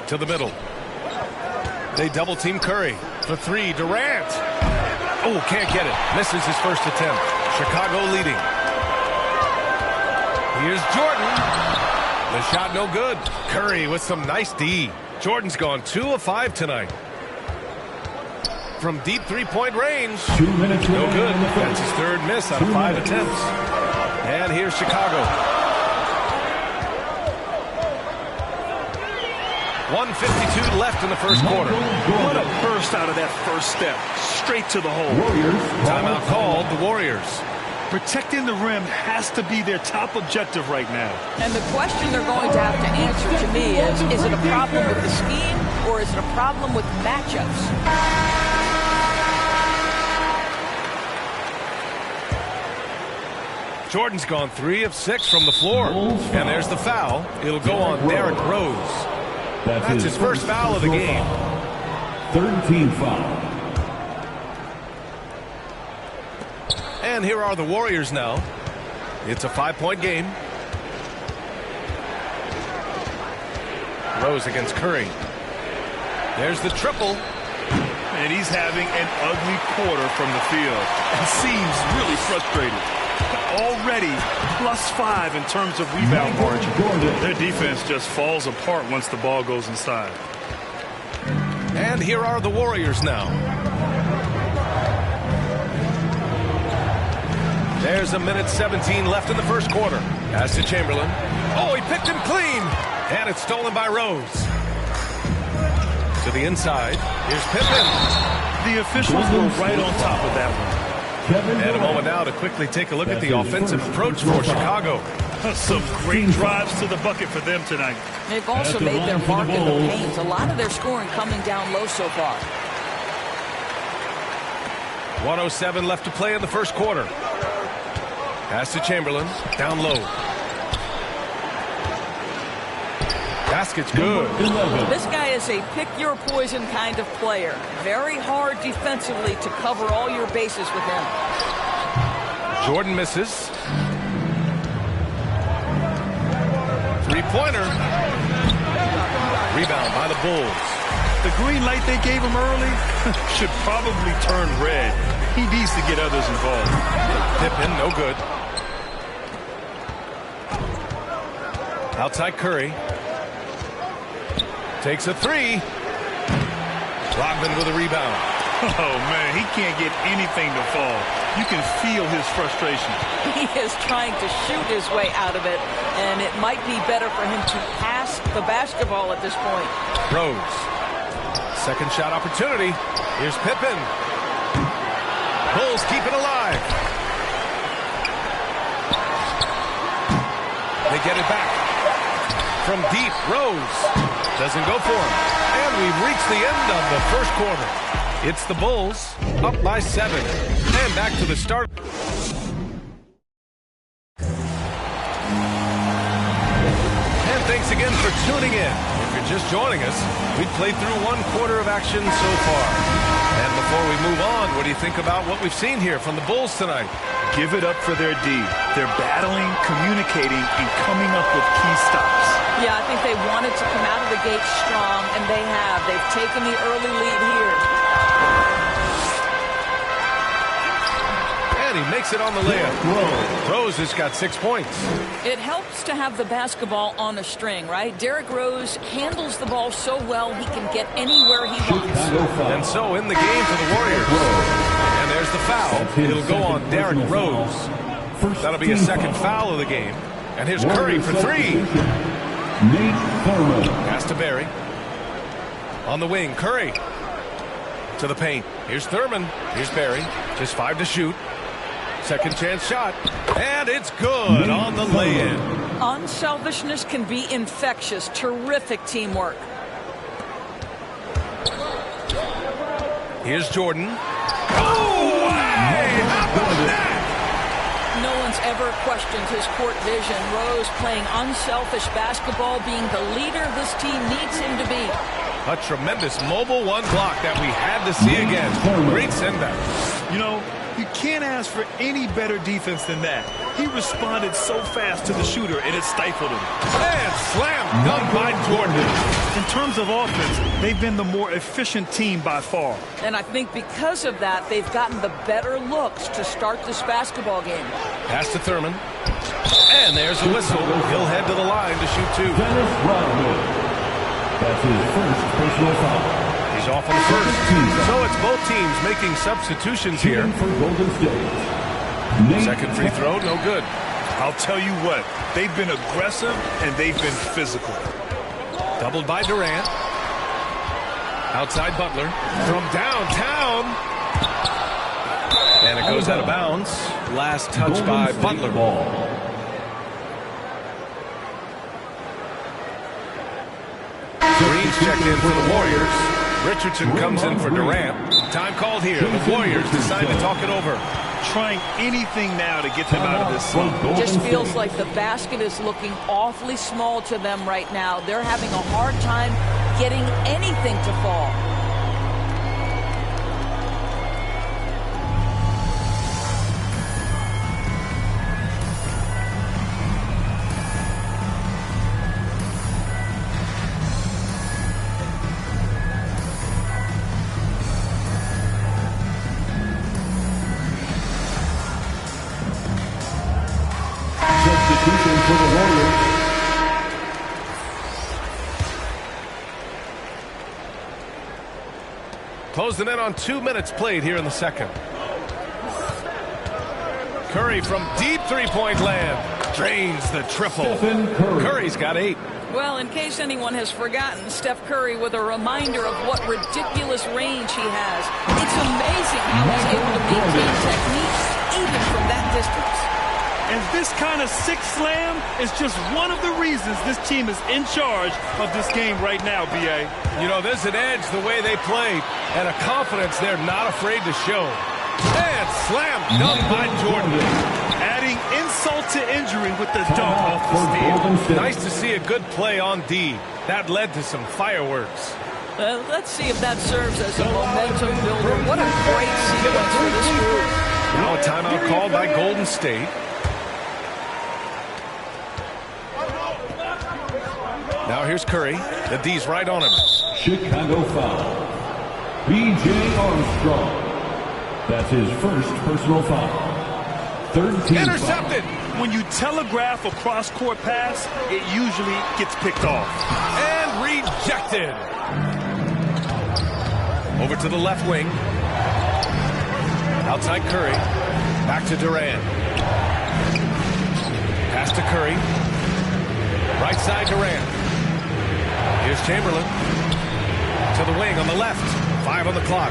To the middle. They double team Curry. For 3, Durant. Oh, can't get it. Misses his first attempt. Chicago leading. Here's Jordan. The shot no good. Curry with some nice D. Jordan's gone 2 of 5 tonight. From deep 3-point range. 2 minutes no good. That's his 3rd miss out of 5 attempts. And here's Chicago. 1:52 left in the first quarter. What a burst out of that first step. Straight to the hole. Timeout called. The Warriors. Protecting the rim has to be their top objective right now. And the question they're going to have to answer to me is it a problem with the scheme or is it a problem with matchups? Jordan's gone 3 of 6 from the floor. And there's the foul. It'll go on Derrick Rose. That's his first foul of the game. Third team foul. And here are the Warriors now. It's a 5-point game. Rose against Curry. There's the triple. And he's having an ugly quarter from the field. He seems really frustrated. Already +5 in terms of rebound margin. Their defense just falls apart once the ball goes inside. And here are the Warriors now. There's a minute 17 left in the first quarter. Pass to Chamberlain. Oh, he picked him clean. And it's stolen by Rose. To the inside. Here's Pippen. The officials were right on top of that one. And a moment now to quickly take a look at the offensive approach for Chicago. Some great drives to the bucket for them tonight. They've also made their mark in the paint. A lot of their scoring coming down low so far. 1:07 left to play in the first quarter. Pass to Chamberlain. Down low. Basket's good. This guy is a pick-your-poison kind of player. Very hard defensively to cover all your bases with him. Jordan misses. Three-pointer. Rebound by the Bulls. The green light they gave him early should probably turn red. He needs to get others involved. Pippen, no good. Outside Curry. Takes a three. Rodman with a rebound. Oh, man, he can't get anything to fall. You can feel his frustration. He is trying to shoot his way out of it, and it might be better for him to pass the basketball at this point. Rose. Second shot opportunity. Here's Pippen. Bulls keep it alive. They get it back. From deep, Rose doesn't go for him. And we've reached the end of the first quarter. It's the Bulls up by 7. And back to the start. And thanks again for tuning in. If you're just joining us, we've played through 1 quarter of action so far. And before we move on, what do you think about what we've seen here from the Bulls tonight? Give it up for their D. They're battling, communicating, and coming up with key stops. Yeah, I think they wanted to come out of the gate strong, and they have. They've taken the early lead here. And he makes it on the layup. Rose has got 6 points. It helps to have the basketball on a string, right? Derrick Rose handles the ball so well he can get anywhere he wants. And so in the game for the Warriors. And there's the foul. It'll go on Derrick Rose. That'll be a second foul of the game. And here's Curry for 3. Pass to Barry. On the wing, Curry. To the paint. Here's Thurman. Here's Barry. Just 5 to shoot. Second chance shot. And it's good on the lay-in. Unselfishness can be infectious. Terrific teamwork. Here's Jordan. Oh, hey, how about that? No one's ever questioned his court vision. Rose playing unselfish basketball, being the leader this team needs him to be. A tremendous mobile 1 block that we had to see again. Great send-back. You know, you can't ask for any better defense than that. He responded so fast to the shooter, and it stifled him. And slam dunk by Jordan. In terms of offense, they've been the more efficient team by far. And I think because of that, they've gotten the better looks to start this basketball game. Pass to Thurman. And there's the whistle. He'll head to the line to shoot 2. That's his first personal foul. He's off on the first. So it's both teams making substitutions here. For Golden State. Second free throw, no good. I'll tell you what, they've been aggressive and they've been physical. Doubled by Durant. Outside Butler. From downtown. And it goes out of bounds. Last touch by Butler. Green's checked in for the Warriors. Richardson comes in for Durant. Time called here. The Warriors decide to talk it over. trying anything now to get them out of this slump. Just feels like the basket is looking awfully small to them right now. They're having a hard time getting anything to fall. Substitution for the Warriors. Closing in on 2 minutes played here in the second. Curry from deep three-point land. Drains the triple. Curry's got 8. Well, in case anyone has forgotten, Steph Curry with a reminder of what ridiculous range he has. It's amazing how he's able to maintain technique even from that distance. And this kind of six slam is just one of the reasons this team is in charge of this game right now, B.A. You know, there's an edge the way they play and a confidence they're not afraid to show. And slam dunk by Jordan. Adding insult to injury with the dunk off the steal. Nice to see a good play on D. That led to some fireworks. Let's see if that serves as a momentum builder. What a great sequence for this group. Now a timeout called by Golden State. Now here's Curry. The D's right on him. Chicago foul. B.J. Armstrong. That's his first personal foul. Third team intercepted. Foul. When you telegraph a cross-court pass, it usually gets picked off. And rejected. Over to the left wing. Outside Curry. Back to Durant. Pass to Curry. Right side Durant. Here's Chamberlain. To the wing on the left. 5 on the clock.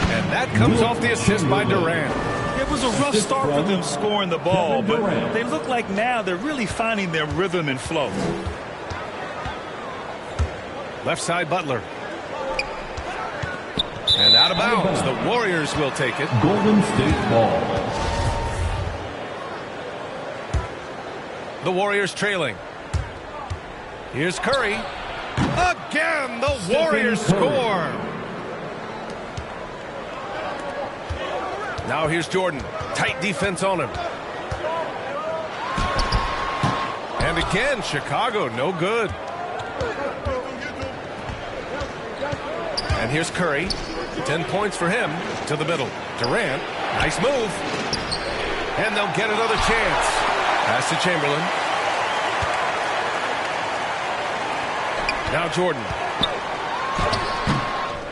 And that comes off the assist by Durant. It was a rough start for them scoring the ball, but they look like now they're really finding their rhythm and flow. Left side Butler. And out of bounds. The Warriors will take it. Golden State ball. The Warriors trailing. Here's Curry. Again, the Warriors score. Now here's Jordan. Tight defense on him. And again, Chicago, no good. And here's Curry. 10 points for him. To the middle. Durant. Nice move. And they'll get another chance. Pass to Chamberlain. Now Jordan.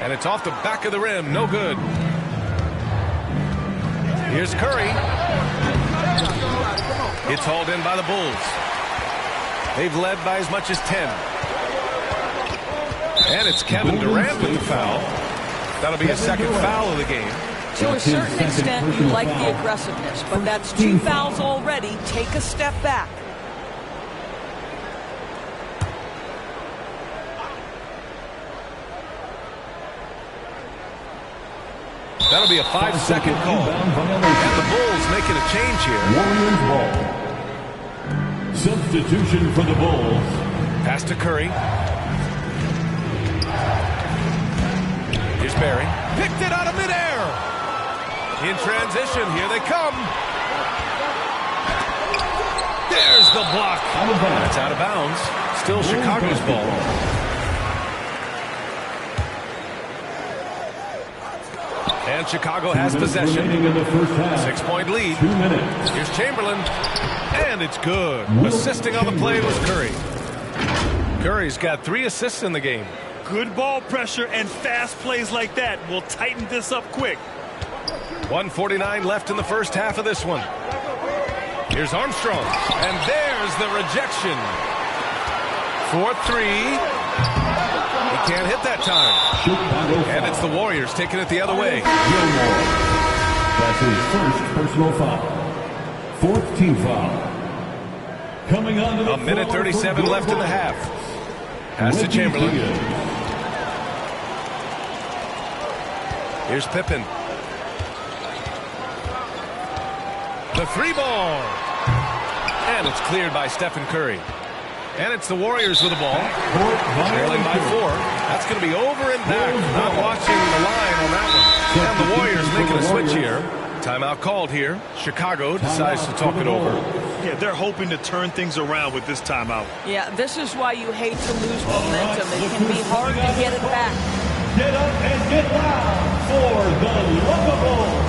And it's off the back of the rim. No good. Here's Curry. It's hauled in by the Bulls. They've led by as much as 10. And it's Kevin Durant with the foul. That'll be a second foul of the game. To a certain extent, you like the aggressiveness, but that's 2 fouls already. Take a step back. That'll be a 5-second call. And the Bulls making a change here. Warriors ball. Substitution for the Bulls. Pass to Curry. Here's Barry. Picked it out of midair. In transition, here they come. There's the block. That's out of bounds. Still Chicago's ball. And Chicago has possession. 6-point lead. 2 minutes. Here's Chamberlain. And it's good. Assisting on the play was Curry. Curry's got 3 assists in the game. Good ball pressure and fast plays like that will tighten this up quick. 1:49 left in the first half of this one. Here's Armstrong. And there's the rejection. 4-3. He can't hit that time. And it's the Warriors taking it the other way. Gilmore. That's his first personal foul. 4th team foul. Coming on to the A minute 37 left in the half. Pass to Chamberlain. Here's Pippen. The three ball. And it's cleared by Stephen Curry. And it's the Warriors with the ball. Trailing by 4. That's going to be over and back. Not watching the line on that one. And the Warriors making a switch here. Timeout called here. Chicago decides to talk it over. Yeah, they're hoping to turn things around with this timeout. Yeah, this is why you hate to lose momentum. It can be hard to get it back. Get up and get loud for the Lovables.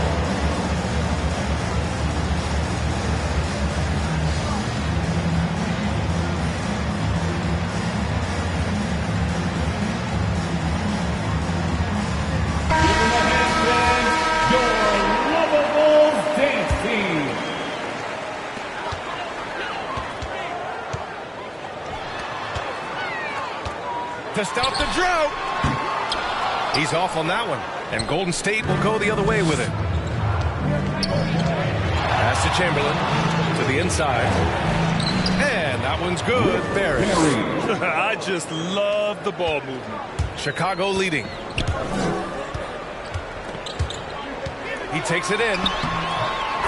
To stop the drought. He's off on that one. And Golden State will go the other way with it. Pass to Chamberlain. To the inside. And that one's good. Barry. I just love the ball movement. Chicago leading. He takes it in.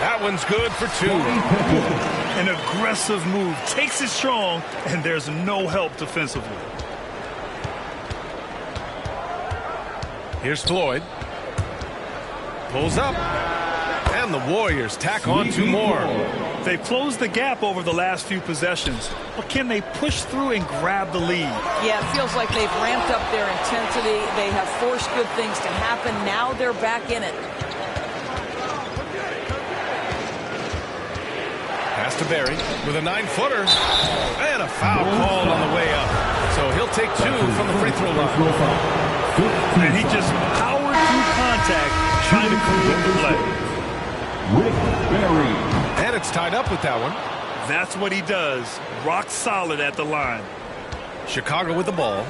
That one's good for 2. An aggressive move. Takes it strong, and there's no help defensively. Here's Floyd. Pulls up. And the Warriors tack on 2 more. They've closed the gap over the last few possessions, but can they push through and grab the lead? Yeah, it feels like they've ramped up their intensity. They have forced good things to happen. Now they're back in it. Pass to Barry with a 9-footer. And a foul called on the way up. So he'll take 2 from the free throw line. And he just powered through contact, trying to create the play. Rick Barry. And it's tied up with that one. That's what he does. Rock solid at the line. Chicago with the ball.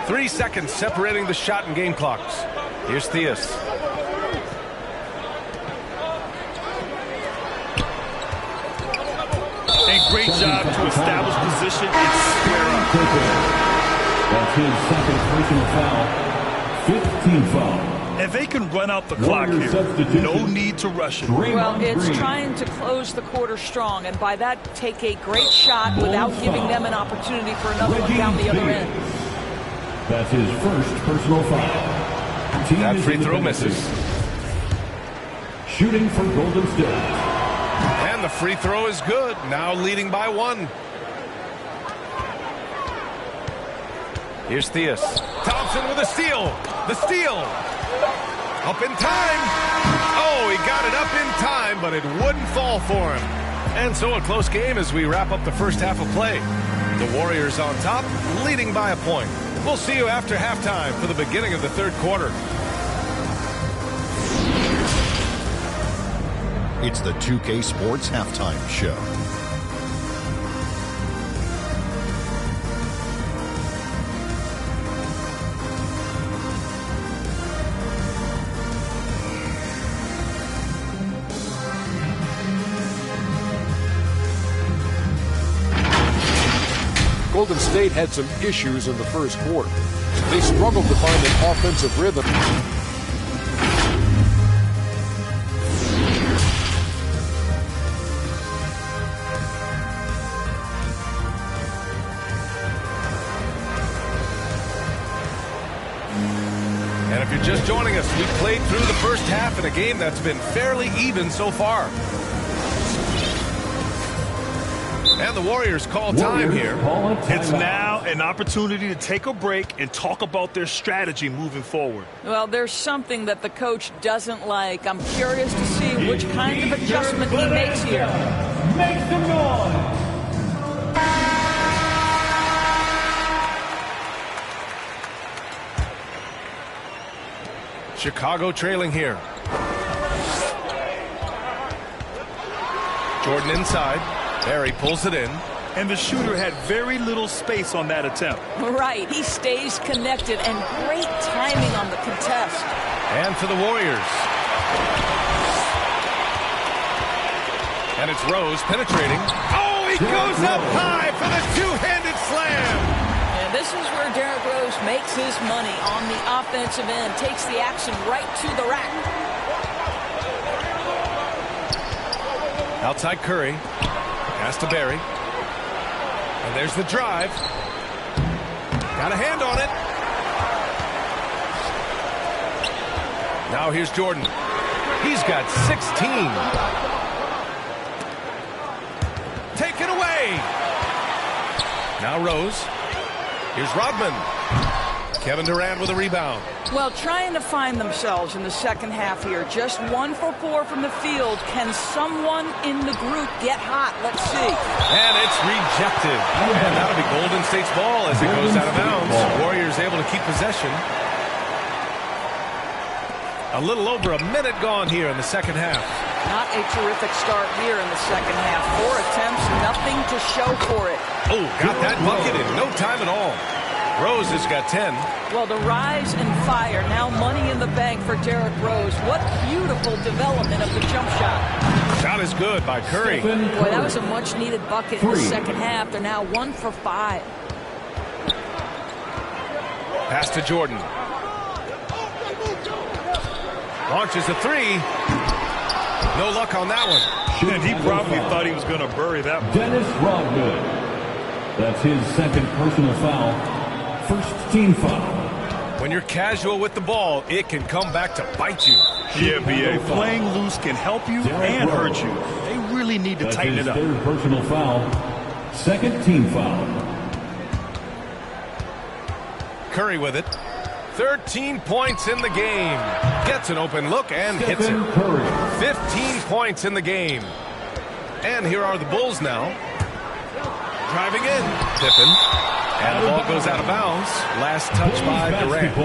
3 seconds separating the shot and game clocks. Here's Theus. And great job to establish position and square up. That's his second personal foul. 15 foul. And they can run out the clock here. No need to rush it. Well, it's trying to close the quarter strong, and by that, take a great shot without giving them an opportunity for another one down the other end. That's his first personal foul. That free throw misses. Shooting for Golden State. And the free throw is good. Now leading by 1. Here's Theus. Thompson with a steal. The steal. Up in time. Oh, he got it up in time, but it wouldn't fall for him. And so a close game as we wrap up the first half of play. The Warriors on top, leading by a point. We'll see you after halftime for the beginning of the third quarter. It's the 2K Sports Halftime Show. Golden State had some issues in the first quarter. They struggled to find an offensive rhythm. And if you're just joining us, we played through the first half in a game that's been fairly even so far. And the Warriors call time here. It's now an opportunity to take a break and talk about their strategy moving forward. Well, there's something that the coach doesn't like. I'm curious to see which kind of adjustment he makes here. Make some noise. Chicago trailing here. Jordan inside. Barry pulls it in. And the shooter had very little space on that attempt. Right. He stays connected, and great timing on the contest. And for the Warriors. And it's Rose penetrating. Oh, he goes up high for the two-handed slam. And this is where Derrick Rose makes his money on the offensive end. Takes the action right to the rack. Outside Curry. Pass to Barry. And there's the drive. Got a hand on it. Now here's Jordan. He's got 16. Taken away. Now Rose. Here's Rodman. Kevin Durant with a rebound. Well, trying to find themselves in the second half here. Just 1 for 4 from the field. Can someone in the group get hot? Let's see. And it's rejected. And that'll be Golden State's ball as it goes out of bounds. Warriors able to keep possession. A little over a minute gone here in the second half. Not a terrific start here in the second half. 4 attempts, nothing to show for it. Oh, got that bucket in no time at all. Rose has got 10. Well, the rise and fire, now money in the bank for Derrick Rose. What beautiful development of the jump shot. Shot is good by Curry. Boy, that was a much-needed bucket in the second half. They're now 1 for 5. Pass to Jordan. Launches a 3. No luck on that one. And he probably thought he was going to bury that one. Dennis Rodman. That's his second personal foul. First team foul. When you're casual with the ball, it can come back to bite you. Yeah, B.A. Playing loose can help you and hurt you. They really need to tighten it up. Third personal foul. Second team foul. Curry with it. 13 points in the game. Gets an open look and hits it. Curry. 15 points in the game. And here are the Bulls now. Driving in. Pippen. And the ball goes out of bounds. Last touch by Durant.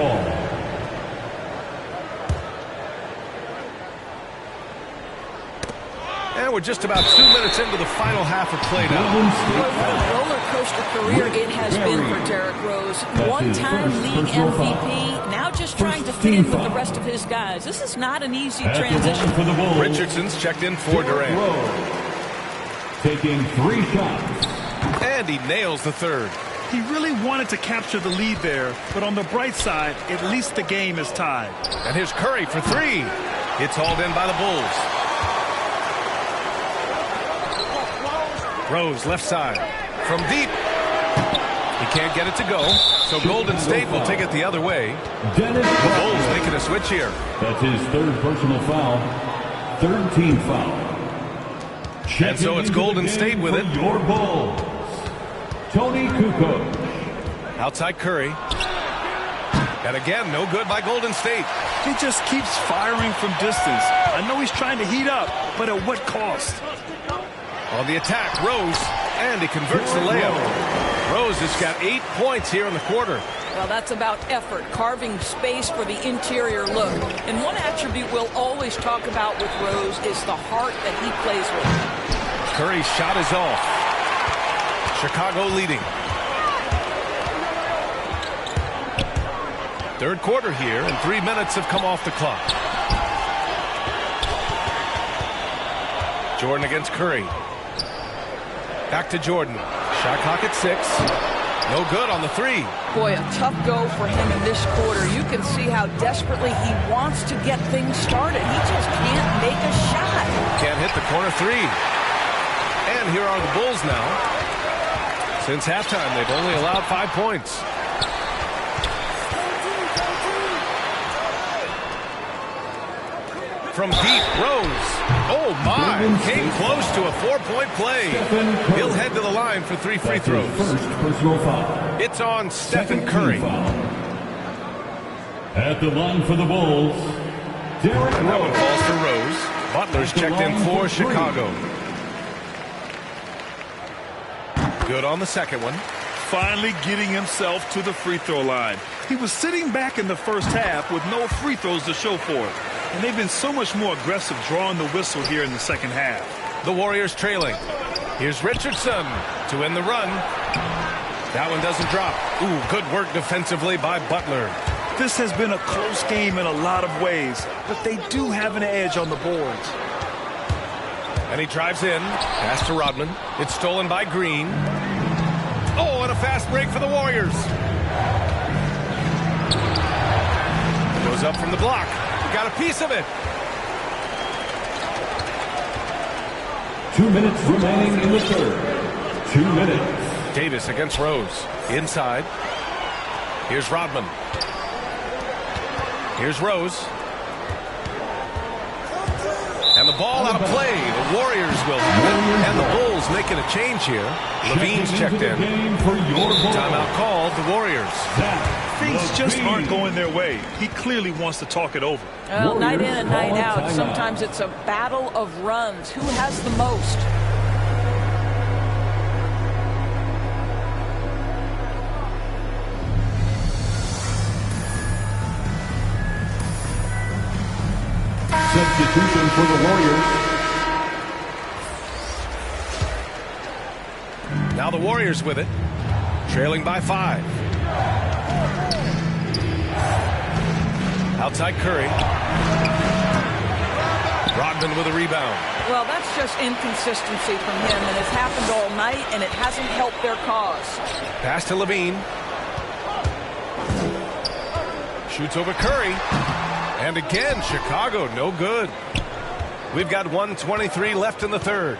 And we're just about 2 minutes into the final half of play now. What a roller coaster career it has been for Derrick Rose. One-time league MVP, now just trying to fit in with the rest of his guys. This is not an easy transition. Richardson's checked in for Durant. Taking 3 shots. And he nails the third. He really wanted to capture the lead there, but on the bright side, at least the game is tied. And here's Curry for 3. It's hauled in by the Bulls. Rose left side. From deep. He can't get it to go, so Golden State will take it the other way. The Bulls making a switch here. That's his third personal foul. Third team foul. And so it's Golden State with it. Your Bulls. Tony Kukoc. Outside Curry. And again, no good by Golden State. He just keeps firing from distance. I know he's trying to heat up, but at what cost? On the attack, Rose, and he converts the layup. Rose has got 8 points here in the quarter. Well, that's about effort, carving space for the interior look. And one attribute we'll always talk about with Rose is the heart that he plays with. Curry's shot is off. Chicago leading. Third quarter here, and 3 minutes have come off the clock. Jordan against Curry. Back to Jordan. Shot clock at 6. No good on the 3. Boy, a tough go for him in this quarter. You can see how desperately he wants to get things started. He just can't make a shot. Can't hit the corner 3. And here are the Bulls now. Since halftime, they've only allowed 5 points. From deep, Rose. Oh, my. Came close to a 4-point play. He'll head to the line for 3 free throws. It's on Stephen Curry. At the line for the Bulls, Derrick Rose. That one falls for Rose. Butler's checked in for Chicago. Good on the second one. Finally getting himself to the free throw line. He was sitting back in the first half with no free throws to show for it. And they've been so much more aggressive drawing the whistle here in the second half. The Warriors trailing. Here's Richardson to end the run. That one doesn't drop. Ooh, good work defensively by Butler. This has been a close game in a lot of ways, but they do have an edge on the boards. And he drives in. Pass to Rodman. It's stolen by Green. Oh, and a fast break for the Warriors. Goes up from the block. Got a piece of it. 2 minutes remaining in the third. 2 minutes. Davis against Rose. Inside. Here's Rodman. Here's Rose. And the ball out of play. The Warriors will have it. And the Bulls making a change here. Levine's checked in. Timeout called. The Warriors. Things just aren't going their way. He clearly wants to talk it over. Well, night in and night out, sometimes it's a battle of runs. Who has the most? Substitution for the Warriors. Now the Warriors with it. Trailing by 5. Outside Curry. Rodman with a rebound. Well, that's just inconsistency from him, and it's happened all night, and it hasn't helped their cause. Pass to Levine. Shoots over Curry. And again, Chicago, no good. We've got 1:23 left in the third.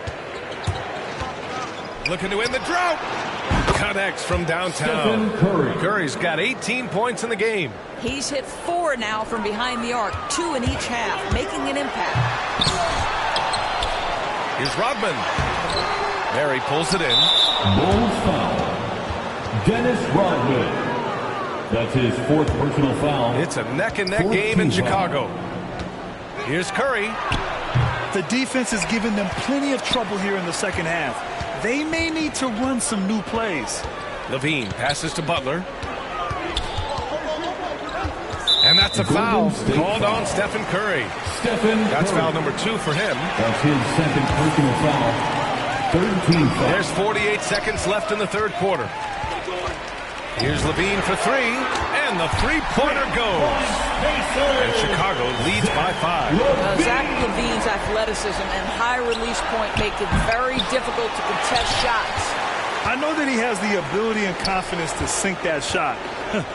Looking to end the drought. Connects from downtown. Curry's got 18 points in the game. He's hit 4 now from behind the arc, 2 in each half, making an impact. Here's Rodman. There he pulls it in. Bulls foul. Dennis Rodman. That's his 4th personal foul. It's a neck-and-neck game in Chicago. Here's Curry. The defense is giving them plenty of trouble here in the second half. They may need to run some new plays. Levine passes to Butler. And that's a foul called on Stephen Curry. That's foul number 2 for him. That's his 2nd personal foul. 13 fouls. There's 48 seconds left in the third quarter. Here's Levine for 3, and the three-pointer goes. And Chicago leads by 5. Zach Levine's athleticism and high release point make it very difficult to contest shots. I know that he has the ability and confidence to sink that shot,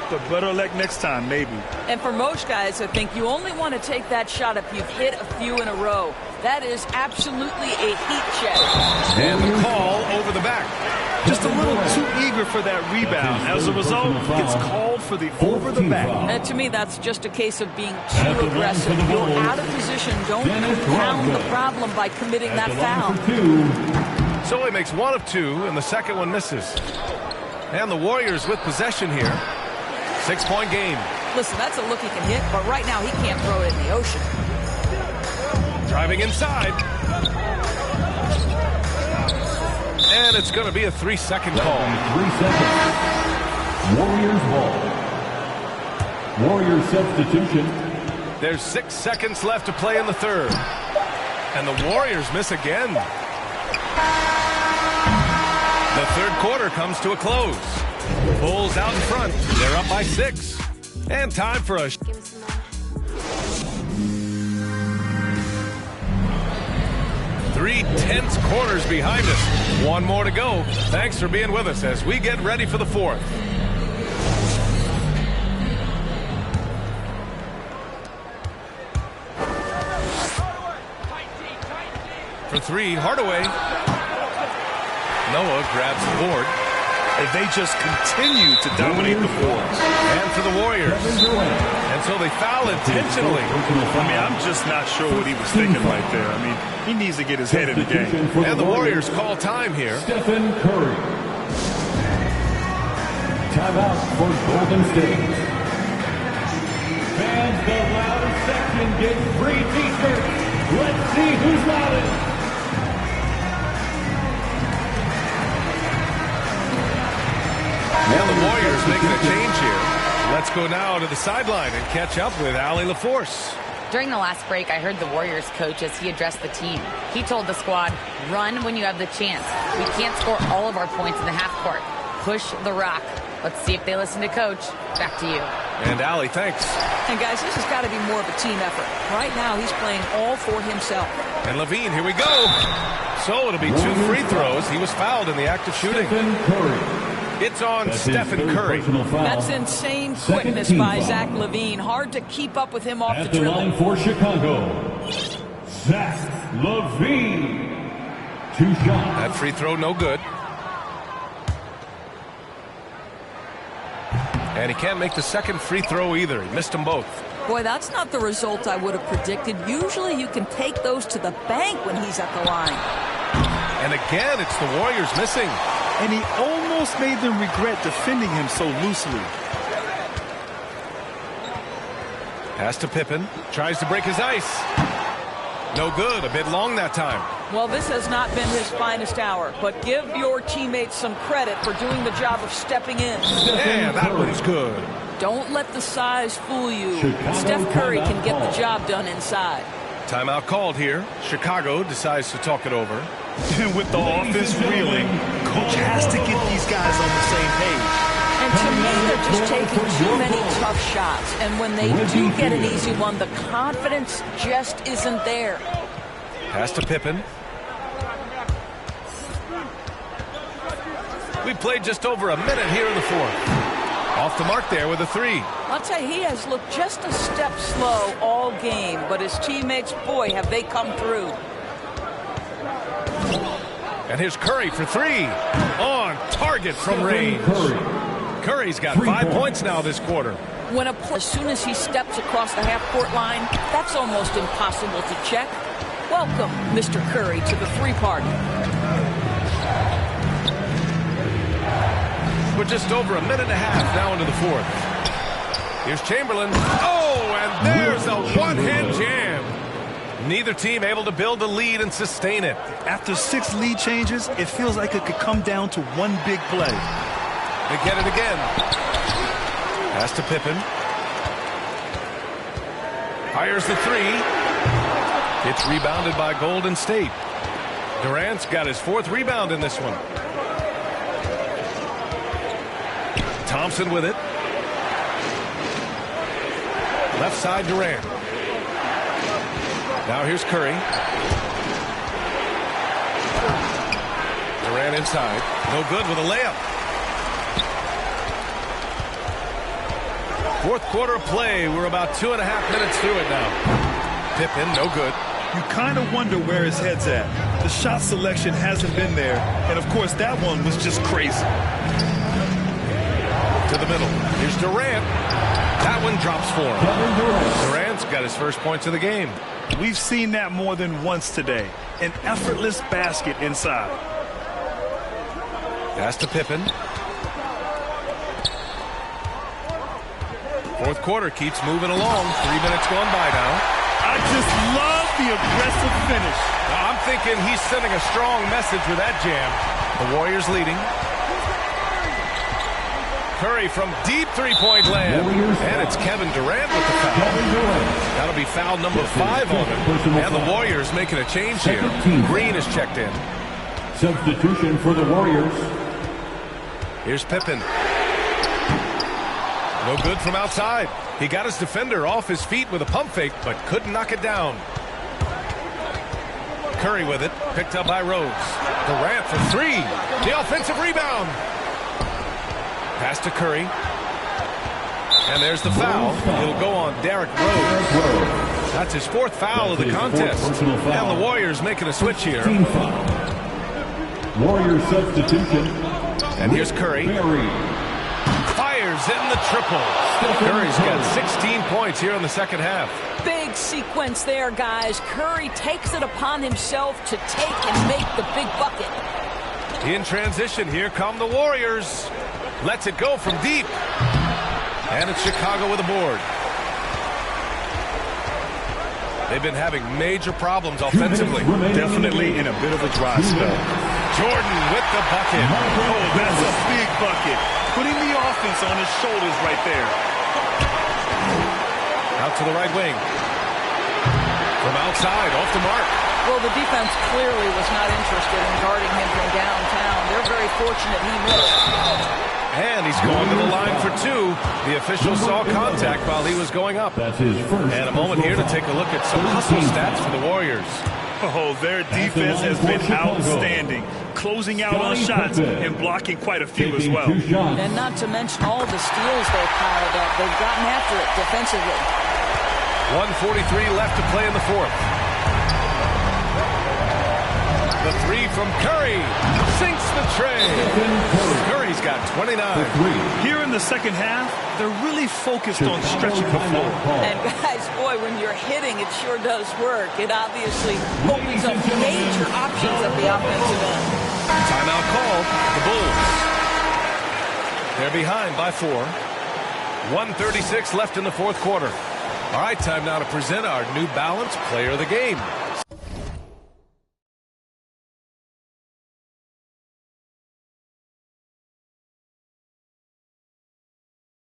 but better luck next time, maybe. And for most guys, I think you only want to take that shot if you've hit a few in a row. That is absolutely a heat check. And the call over the back. Just a little too eager for that rebound. As a result, gets called for the over the back. And to me, that's just a case of being too aggressive. You're out of position. Don't compound the problem by committing that foul. So he makes 1 of 2, and the second one misses. And the Warriors with possession here. 6-point game. Listen, that's a look he can hit, but right now he can't throw it in the ocean. Driving inside. And it's going to be a 3-second call. 3 seconds. Warriors ball. Warriors substitution. There's 6 seconds left to play in the third. And the Warriors miss again. The third quarter comes to a close. Bulls out in front. They're up by 6. And time for a... 3 tense quarters behind us. 1 more to go. Thanks for being with us as we get ready for the fourth. For 3, Hardaway. Noah grabs the board. If they just continue to dominate the boards. And for the Warriors. And so they foul intentionally. I mean, I'm just not sure what he was thinking right there. I mean, he needs to get his head in the game. And the Warriors call time here. Stephen Curry. Timeout for Golden State. Fans, the loudest section gets free t-shirts. Let's see who's loudest. And the Warriors making a change here. Let's go now to the sideline and catch up with Allie LaForce. During the last break, I heard the Warriors coach as he addressed the team. He told the squad, run when you have the chance. We can't score all of our points in the half court. Push the rock. Let's see if they listen to coach. Back to you. And Allie, thanks. And guys, this has got to be more of a team effort. Right now, he's playing all for himself. And Levine, here we go. So it'll be 2 free throws. He was fouled in the act of shooting. It's on Stephen Curry. That's insane quickness by Zach Levine. Hard to keep up with him off the dribble. At the line for Chicago, Zach Levine. 2 shots. That free throw no good. And he can't make the second free throw either. He missed them both. Boy, that's not the result I would have predicted. Usually you can take those to the bank when he's at the line. And again, it's the Warriors missing. And he almost made them regret defending him so loosely. Pass to Pippen. Tries to break his ice. No good. A bit long that time. Well, this has not been his finest hour, but give your teammates some credit for doing the job of stepping in. Yeah, that one's good. Don't let the size fool you. Steph Curry can get the job done inside. Timeout called here. Chicago decides to talk it over. And with the offense reeling, coach has to get these guys on the same page. And to me, they're just taking too many tough shots. And when they do get an easy one, the confidence just isn't there. Pass to Pippen. We played just over a minute here in the fourth. Off the mark there with a three. I'll tell you, he has looked just a step slow all game, but his teammates, boy, have they come through. And here's Curry for three. On target from range. Curry's got 5 points now this quarter. When as soon as he steps across the half-court line, that's almost impossible to check. Welcome, Mr. Curry, to the three party. We're just over a minute and a half now into the fourth. Here's Chamberlain. Oh, and there's a one-hand jam. Neither team able to build a lead and sustain it. After 6 lead changes, it feels like it could come down to one big play. They get it again. Pass to Pippen. Fires the three. It's rebounded by Golden State. Durant's got his 4th rebound in this one. Thompson with it. Left side Durant. Now here's Curry. Durant inside. No good with a layup. Fourth quarter of play. We're about 2.5 minutes through it now. Pippen, no good. You kind of wonder where his head's at. The shot selection hasn't been there. And, of course, that one was just crazy. To the middle. Here's Durant. That one drops for him. Durant's got his first points of the game. We've seen that more than once today. An effortless basket inside. Pass to Pippen. Fourth quarter keeps moving along. 3 minutes gone by now. I just love the aggressive finish. I'm thinking he's sending a strong message with that jam. The Warriors leading. Curry from deep three-point land. And it's Kevin Durant with the foul. That'll be foul number 5 on him. And the Warriors making a change here. Green is checked in. Substitution for the Warriors. Here's Pippen. No good from outside. He got his defender off his feet with a pump fake, but couldn't knock it down. Curry with it. Picked up by Rose. Durant for three. The offensive rebound. Pass to Curry. And there's the foul. It'll go on Derrick Rose. That's his 4th foul of the contest. And the Warriors making a switch here. Warriors substitution. And here's Curry. Fires in the triple. Curry's got 16 points here in the second half. Big sequence there, guys. Curry takes it upon himself to take and make the big bucket. In transition, here come the Warriors. Lets it go from deep. And it's Chicago with a board. They've been having major problems offensively. Definitely in a bit of a dry spell. Jordan with the bucket. Oh, that's a big bucket. Putting the offense on his shoulders right there. Out to the right wing. From outside, off the mark. Well, the defense clearly was not interested in guarding him from downtown. They're very fortunate he missed. And he's going to the line for 2. The official saw contact while he was going up. That's his first. And a moment here to take a look at some hustle stats for the Warriors. Oh, their defense has been outstanding. Closing out on shots and blocking quite a few as well. And not to mention all the steals they've piled up. They've gotten after it defensively. 1:43 left to play in the fourth. The three from Curry. Sinks the tray. Curry's got 29. Here in the second half, they're really focused on stretching the floor. And guys, boy, when you're hitting, it sure does work. It obviously opens up major options at the offensive end. Timeout called. The Bulls. They're behind by 4. 1:36 left in the fourth quarter. All right, time now to present our New Balance Player of the Game.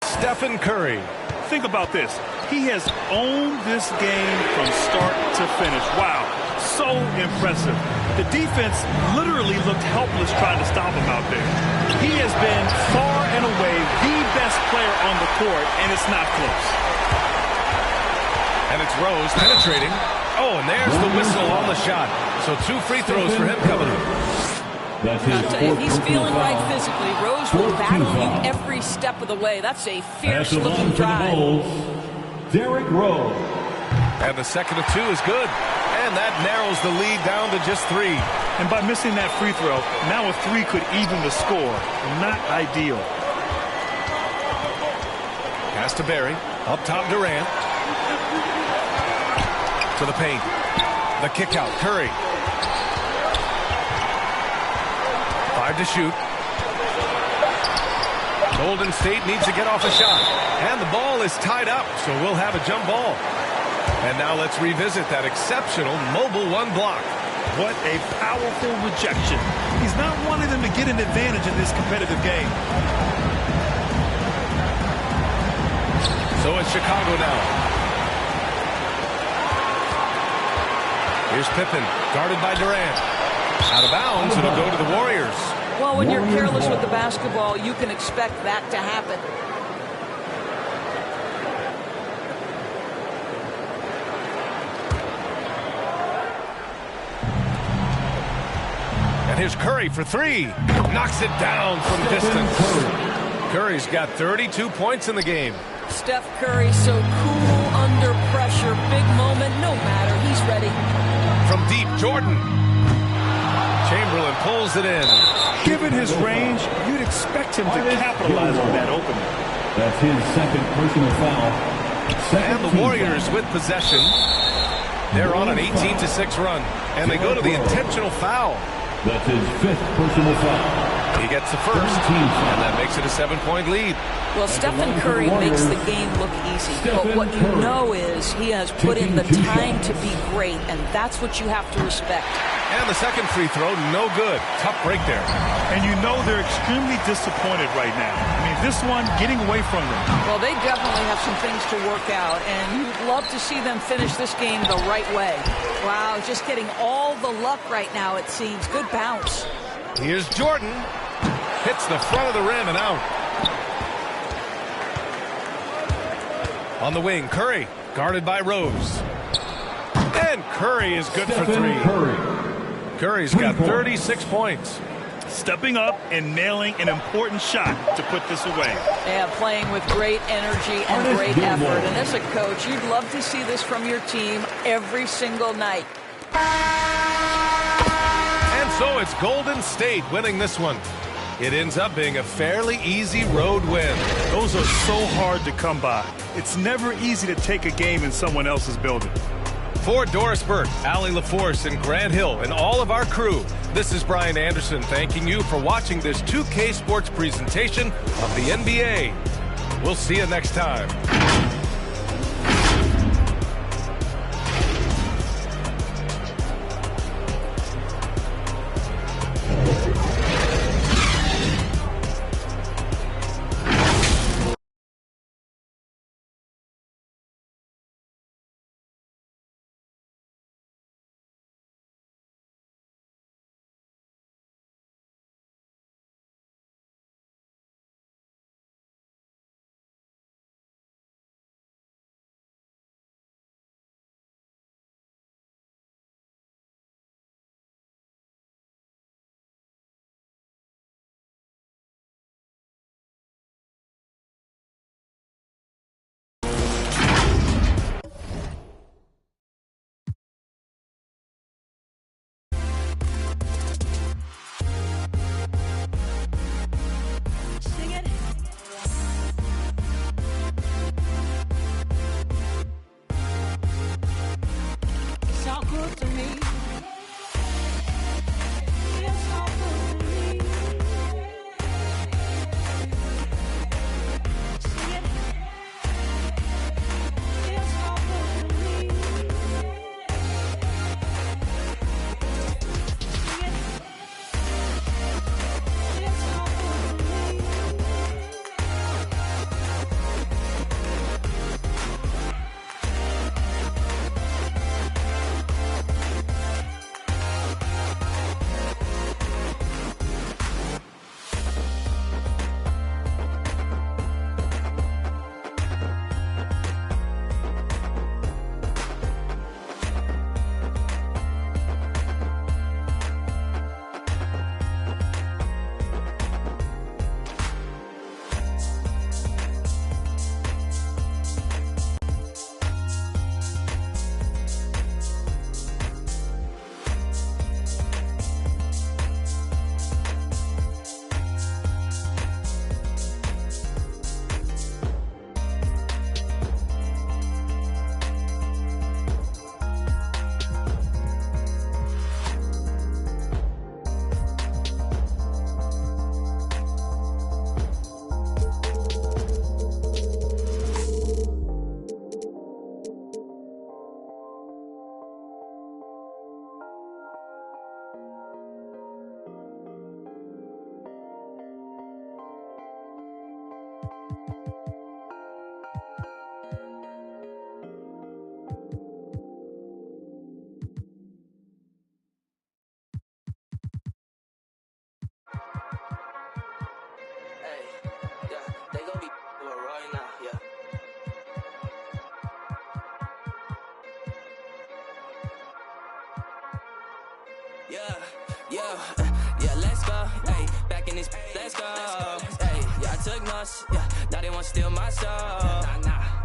Stephen Curry. Think about this. He has owned this game from start to finish. Wow, so impressive. The defense literally looked helpless trying to stop him out there. He has been far and away the best player on the court, and it's not close. And it's Rose penetrating. Oh, and there's the whistle on the shot. So 2 free throws for him coming up. I'll tell you, he's feeling right physically. Rose will battle you every step of the way. That's a fierce-looking drive. Derrick Rose. And the second of 2 is good. And that narrows the lead down to just 3. And by missing that free throw, now a 3 could even the score. Not ideal. Pass to Barry. Up top, Durant. To the paint. The kick out. Curry. 5 to shoot. Golden State needs to get off a shot. And the ball is tied up, so we'll have a jump ball. And now let's revisit that exceptional mobile 1 block. What a powerful rejection. He's not wanting them to get an advantage in this competitive game. So it's Chicago now. Here's Pippen, guarded by Durant. Out of bounds, it'll go to the Warriors. Well, when you're careless with the basketball, you can expect that to happen. And here's Curry for 3. Knocks it down from distance. Curry's got 32 points in the game. Steph Curry so cool under pressure. Big moment, no matter. He's ready. From deep, Jordan. Chamberlain pulls it in. Given his range, you'd expect him to capitalize on that opening. That's his second personal foul. And the Warriors with possession. They're on an 18-6 run. And they go to the intentional foul. That's his 5th personal foul. He gets the first, and that makes it a 7-point lead. Well, Stephen Curry makes the game look easy, but what you know is he has put in the time to be great, and that's what you have to respect. And the second free throw, no good. Tough break there. And you know they're extremely disappointed right now. I mean, this one getting away from them. Well, they definitely have some things to work out, and you'd love to see them finish this game the right way. Wow, just getting all the luck right now, it seems. Good bounce. Here's Jordan. Hits the front of the rim and out. On the wing, Curry, guarded by Rose. And Curry is good for 3. Curry's got 36 points. Stepping up and nailing an important shot to put this away. Yeah, playing with great energy and great effort. And as a coach, you'd love to see this from your team every single night. And so it's Golden State winning this one. It ends up being a fairly easy road win. Those are so hard to come by. It's never easy to take a game in someone else's building. For Doris Burke, Allie LaForce, and Grant Hill, and all of our crew, this is Brian Anderson thanking you for watching this 2K Sports presentation of the NBA. We'll see you next time. It's all good to me. It's all good to me. Sing it. It's all good to me. Sing it. It's all good to me. Yeah, let's go, hey, back in this, let's go, hey, yeah, I took notes, yeah, now they want to steal my soul,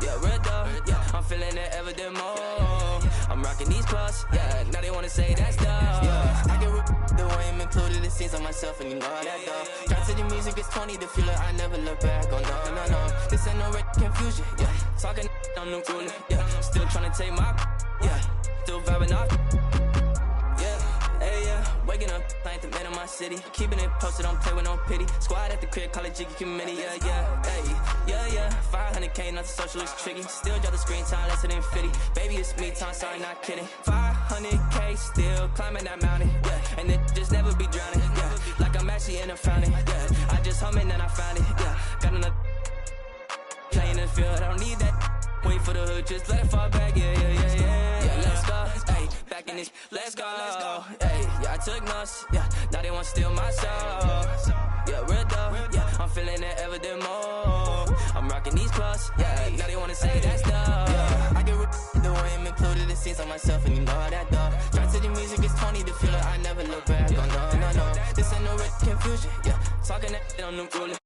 yeah, real dope, yeah, I'm feeling it ever the more, I'm rocking these clothes, yeah, now they want to say that's dope, yeah, I get the way I'm included, it seems on myself and you know that though, try to the music, it's 20 to feel it, I never look back, oh no, this ain't no confusion, yeah, talking on the ruler, yeah, still trying to take my, yeah, still vibing off. Waking up, I ain't the man of my city. Keeping it posted, don't play with no pity. Squad at the crib, call it Jiggy Committee, yeah. 500K, not the social is tricky. Still drop the screen time, less than 50. Baby, it's me time, sorry, not kidding. 500K, still climbing that mountain, yeah. And it just never be drowning, yeah. Like I'm actually in a fountain, yeah. I just hum it and I found it, yeah. Got another playing in the field, I don't need that. Wait for the hood, just let it fall back, yeah. Yeah, let's go, hey, back in this, let's go, hey, yeah, I took notes, yeah, now they want to steal my soul, yeah, real dope, yeah, I'm feeling it ever the more, I'm rocking these clothes, yeah, now they want to say that's dope, yeah, I get the way I'm included, it seems on myself and you know that dope, try to the music, it's 20 to feel it, I never look back, oh no, this ain't no confusion, yeah, talking that on the ruler,